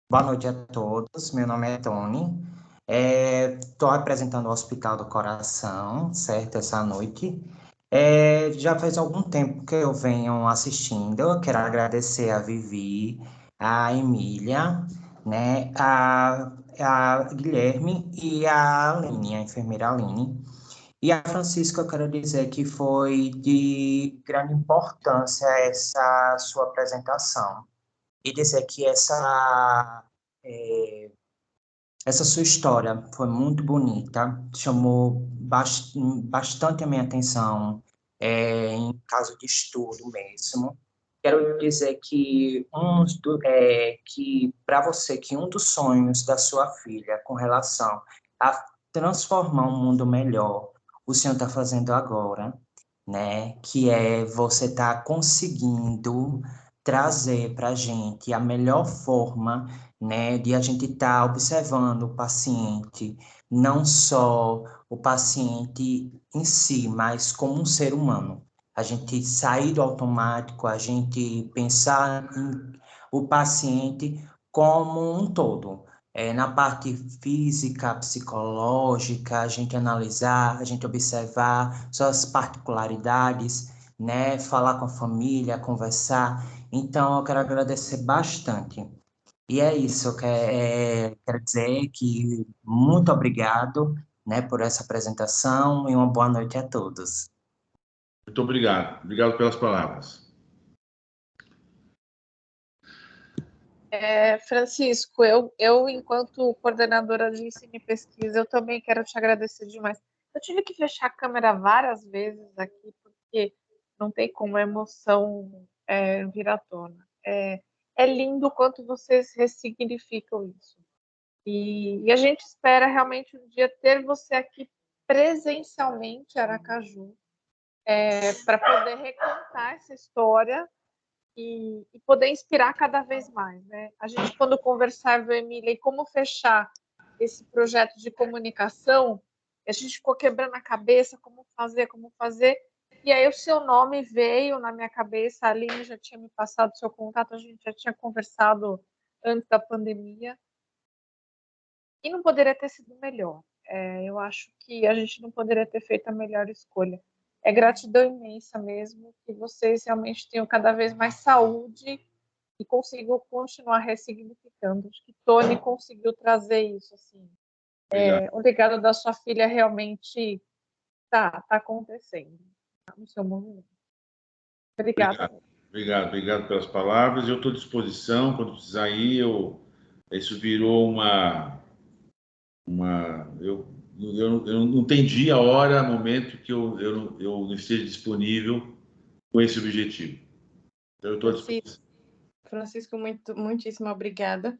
Boa noite a todos. Meu nome é Tony. Estou representando o Hospital do Coração, certo? Essa noite. Já faz algum tempo que eu venho assistindo. Eu quero agradecer a Vivi, a Emília, né? A Guilherme e a Aline, a enfermeira Aline. E a Francisca, eu quero dizer que foi de grande importância essa sua apresentação. E dizer que essa sua história foi muito bonita, chamou bastante a minha atenção, em caso de estudo mesmo. Quero dizer que para você, que um dos sonhos da sua filha com relação a transformar um mundo melhor, o senhor está fazendo agora, né? Que você está conseguindo trazer para a gente a melhor forma, né, de a gente estar observando o paciente, não só o paciente em si, mas como um ser humano. A gente sair do automático, a gente pensar o paciente como um todo. Na parte física, psicológica, a gente analisar, a gente observar suas particularidades, né? Falar com a família, conversar. Então, eu quero agradecer bastante. E é isso, eu quero dizer que muito obrigado, né, por essa apresentação e uma boa noite a todos. Muito obrigado. Obrigado pelas palavras. Francisco, eu, enquanto coordenadora de ensino e pesquisa, eu também quero te agradecer demais. Eu tive que fechar a câmera várias vezes aqui, porque não tem como a emoção vir à tona. É lindo o quanto vocês ressignificam isso. E a gente espera realmente um dia ter você aqui presencialmente em Aracaju, para poder recontar essa história e poder inspirar cada vez mais, né? A gente, quando conversava, Emília, e como fechar esse projeto de comunicação, a gente ficou quebrando a cabeça, como fazer, e aí o seu nome veio na minha cabeça, a Aline já tinha me passado o seu contato, a gente já tinha conversado antes da pandemia, e não poderia ter sido melhor. Eu acho que a gente não poderia ter feito a melhor escolha. É gratidão imensa mesmo, que vocês realmente tenham cada vez mais saúde e consigam continuar ressignificando. Acho que Tony conseguiu trazer isso, assim. O legado da sua filha realmente está acontecendo no seu movimento. Obrigada. Obrigado pelas palavras. Eu estou à disposição, quando precisar ir, isso virou eu não entendi a hora, momento que eu não esteja disponível com esse objetivo. Eu estou à disposição. Francisco, muitíssimo obrigada.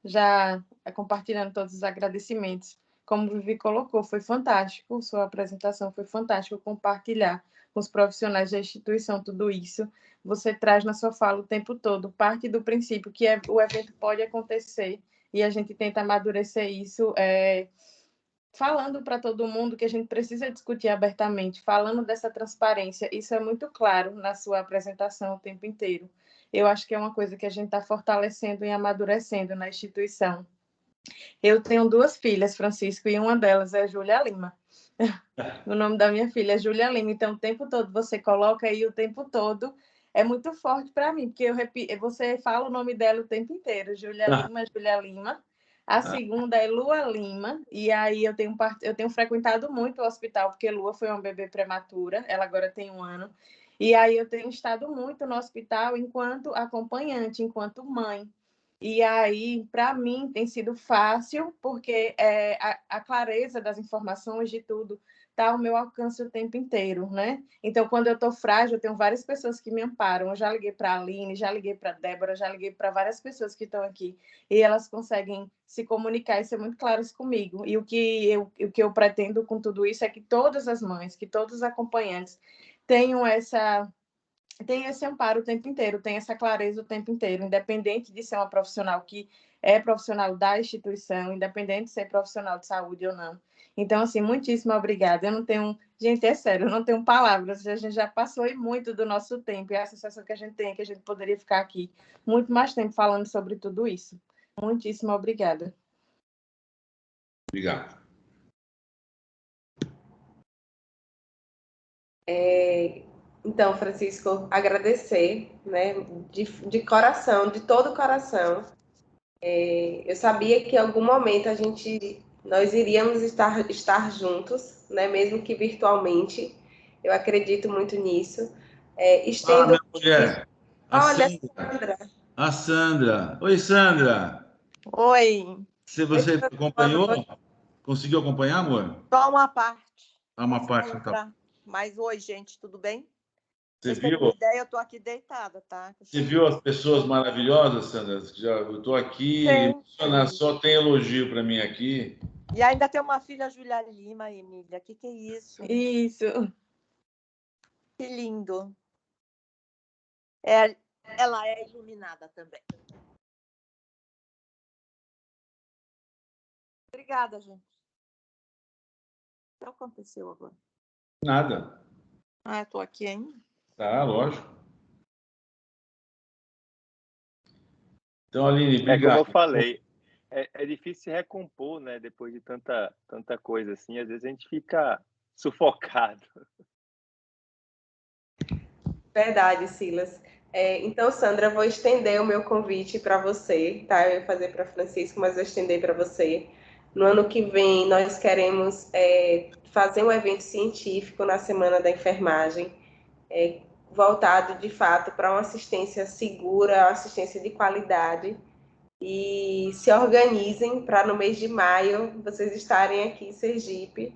Já compartilhando todos os agradecimentos. Como o Vivi colocou, foi fantástico, sua apresentação foi fantástico, compartilhar com os profissionais da instituição tudo isso. Você traz na sua fala o tempo todo, parte do princípio que o evento pode acontecer e a gente tenta amadurecer isso, falando para todo mundo que a gente precisa discutir abertamente, falando dessa transparência. Isso é muito claro na sua apresentação o tempo inteiro. Eu acho que é uma coisa que a gente está fortalecendo e amadurecendo na instituição. Eu tenho 2 filhas, Francisco, e uma delas é Júlia Lima. O nome da minha filha é Júlia Lima, então o tempo todo você coloca aí o tempo todo. É muito forte para mim, porque você fala o nome dela o tempo inteiro, Júlia Lima, Júlia Lima. A segunda é Lua Lima, e aí eu tenho frequentado muito o hospital, porque Lua foi uma bebê prematura, ela agora tem 1 ano, e aí eu tenho estado muito no hospital enquanto acompanhante, enquanto mãe. E aí, para mim, tem sido fácil, porque a clareza das informações de tudo está ao meu alcance o tempo inteiro, né? Então, quando eu estou frágil, eu tenho várias pessoas que me amparam. Eu já liguei para a Aline, já liguei para a Débora, já liguei para várias pessoas que estão aqui. E elas conseguem se comunicar e ser muito claras comigo. E o que eu pretendo com tudo isso é que todas as mães, que todos os acompanhantes tenham esse amparo o tempo inteiro, tem essa clareza o tempo inteiro, independente de ser uma profissional que é profissional da instituição, independente de ser profissional de saúde ou não. Então, assim, muitíssimo obrigada. Eu não tenho... Gente, é sério, eu não tenho palavras. A gente já passou muito do nosso tempo. E a sensação que a gente tem é que a gente poderia ficar aqui muito mais tempo falando sobre tudo isso. Muitíssimo obrigada. Obrigado. Então, Francisco, agradecer, né, de coração, de todo o coração. Eu sabia que em algum momento nós iríamos estar juntos, né, mesmo que virtualmente. Eu acredito muito nisso. Estendo... minha mulher. Olha, Sandra. A Sandra. Oi, Sandra. Oi. Você acompanhou? Conseguiu acompanhar, amor? Só uma parte. Uma parte, tá. Mas oi, gente, tudo bem? Você viu? Ideia, eu estou aqui deitada, tá? Você viu as pessoas maravilhosas, Sandra? Eu estou aqui, só tem elogio para mim aqui. E ainda tem uma filha, Júlia Lima, Emília. O que é isso? Isso. Que lindo. Ela é iluminada também. Obrigada, gente. O que aconteceu agora? Nada. Ah, estou aqui ainda? Tá, lógico. Então, Aline, obrigado. Como eu falei, é difícil se recompor, né? Depois de tanta coisa assim, às vezes a gente fica sufocado. Verdade, Silas. Então, Sandra, eu vou estender o meu convite para você, tá? Eu ia fazer para Francisco, mas vou estender para você. No ano que vem, nós queremos fazer um evento científico na Semana da Enfermagem, voltado, de fato, para uma assistência segura, uma assistência de qualidade. E se organizem para, no mês de maio, vocês estarem aqui em Sergipe,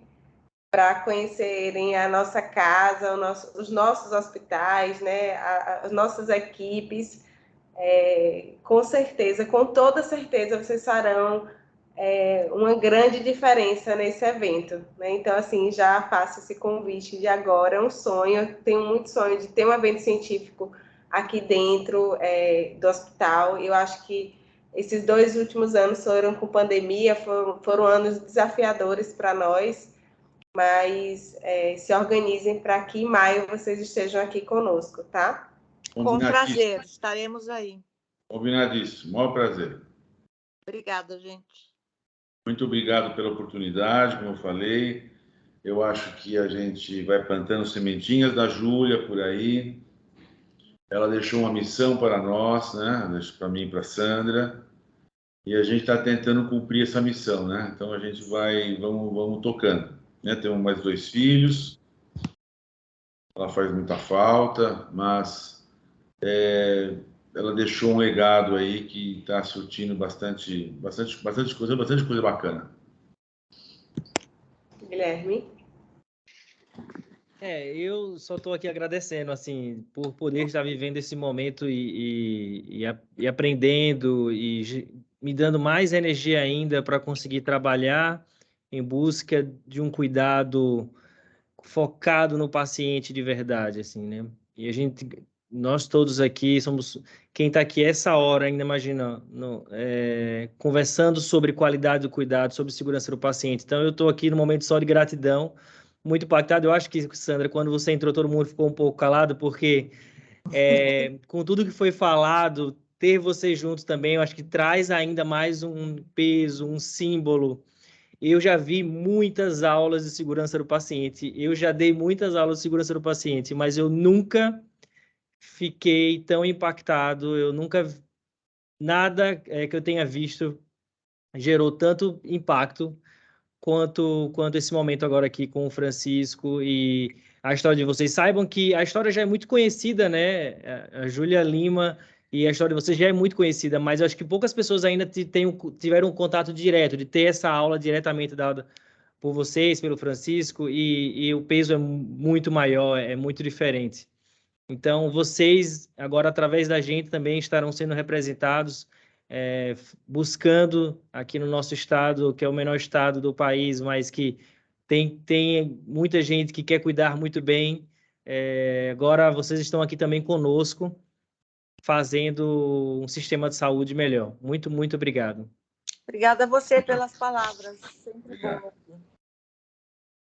para conhecerem a nossa casa, os nossos hospitais, né, as nossas equipes. Com certeza, com toda certeza, vocês farão uma grande diferença nesse evento, né? Então, assim, já faço esse convite de agora, é um sonho, tenho muito sonho de ter um evento científico aqui dentro do hospital. Eu acho que esses 2 últimos anos foram com pandemia, foram anos desafiadores para nós, mas se organizem para que em maio vocês estejam aqui conosco, tá? Com prazer, estaremos aí. Combinadíssimo, maior prazer. Obrigada, gente. Muito obrigado pela oportunidade, como eu falei. Eu acho que a gente vai plantando sementinhas da Júlia por aí. Ela deixou uma missão para nós, né? Deixou para mim e para a Sandra. E a gente está tentando cumprir essa missão, né? Então a gente vamos tocando. Né? Temos mais 2 filhos. Ela faz muita falta, mas ela deixou um legado aí que está surtindo bastante coisa bacana. Guilherme? Eu só estou aqui agradecendo, assim, por poder estar vivendo esse momento e aprendendo e me dando mais energia ainda para conseguir trabalhar em busca de um cuidado focado no paciente de verdade, assim, né? E nós todos aqui quem está aqui essa hora ainda imagina, conversando sobre qualidade do cuidado, sobre segurança do paciente. Então, eu estou aqui no momento só de gratidão, muito impactado. Eu acho que, Sandra, quando você entrou, todo mundo ficou um pouco calado, porque com tudo que foi falado, ter vocês juntos também, eu acho que traz ainda mais um peso, um símbolo. Eu já vi muitas aulas de segurança do paciente, eu já dei muitas aulas de segurança do paciente, mas eu nunca fiquei tão impactado, nada que eu tenha visto gerou tanto impacto quanto esse momento agora aqui com o Francisco e a história de vocês. Saibam que a história já é muito conhecida, né? A Júlia Lima e a história de vocês já é muito conhecida, mas eu acho que poucas pessoas ainda tiveram um contato direto, de ter essa aula diretamente dada por vocês, pelo Francisco, e o peso é muito maior, é muito diferente. Então, vocês, agora, através da gente, também estarão sendo representados, buscando aqui no nosso estado, que é o menor estado do país, mas que tem muita gente que quer cuidar muito bem. Agora, vocês estão aqui também conosco, fazendo um sistema de saúde melhor. Muito, muito obrigado. Obrigada a você pelas palavras. Sempre bom.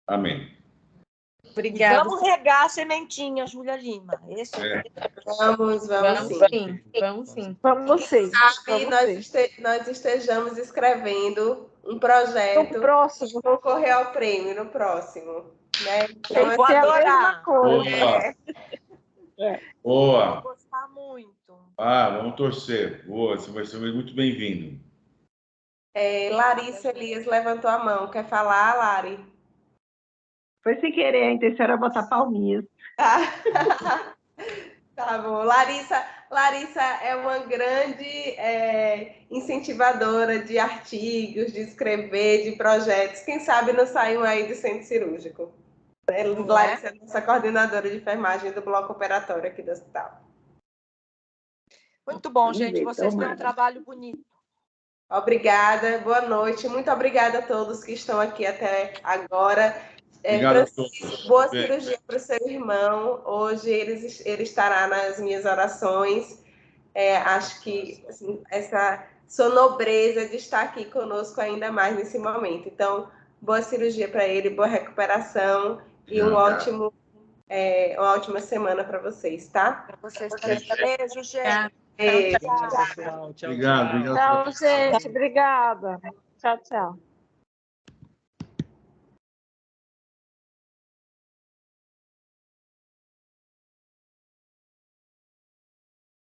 Amém. Obrigada. Vamos regar a sementinha, Júlia Lima. Vamos sim. Vamos sim. Vamos vocês. Nós estejamos escrevendo um projeto. No próximo. Concorrer ao prêmio no próximo. Né? Então, eu vou adorar. Boa. Vou gostar muito. Vamos torcer. Boa, você vai ser muito bem-vindo. Larissa Elias levantou a mão. Quer falar, Lari? Foi sem querer, a intenção era botar palminhas. Tá bom. Larissa é uma grande incentivadora de artigos, de escrever, de projetos. Quem sabe não saiu aí do centro cirúrgico. Larissa é nossa coordenadora de enfermagem do bloco operatório aqui do hospital. Muito bom, gente. Vocês têm um trabalho bonito. Obrigada, boa noite. Muito obrigada a todos que estão aqui até agora. Francisco, boa cirurgia para o seu irmão. Hoje ele estará nas minhas orações. Acho que assim, essa sua nobreza de estar aqui conosco ainda mais nesse momento. Então, boa cirurgia para ele, boa recuperação e uma ótima semana para vocês, tá? Para vocês também. Beijo, gente. Beijo. Obrigado. Tchau, gente. Obrigada. Tchau, tchau.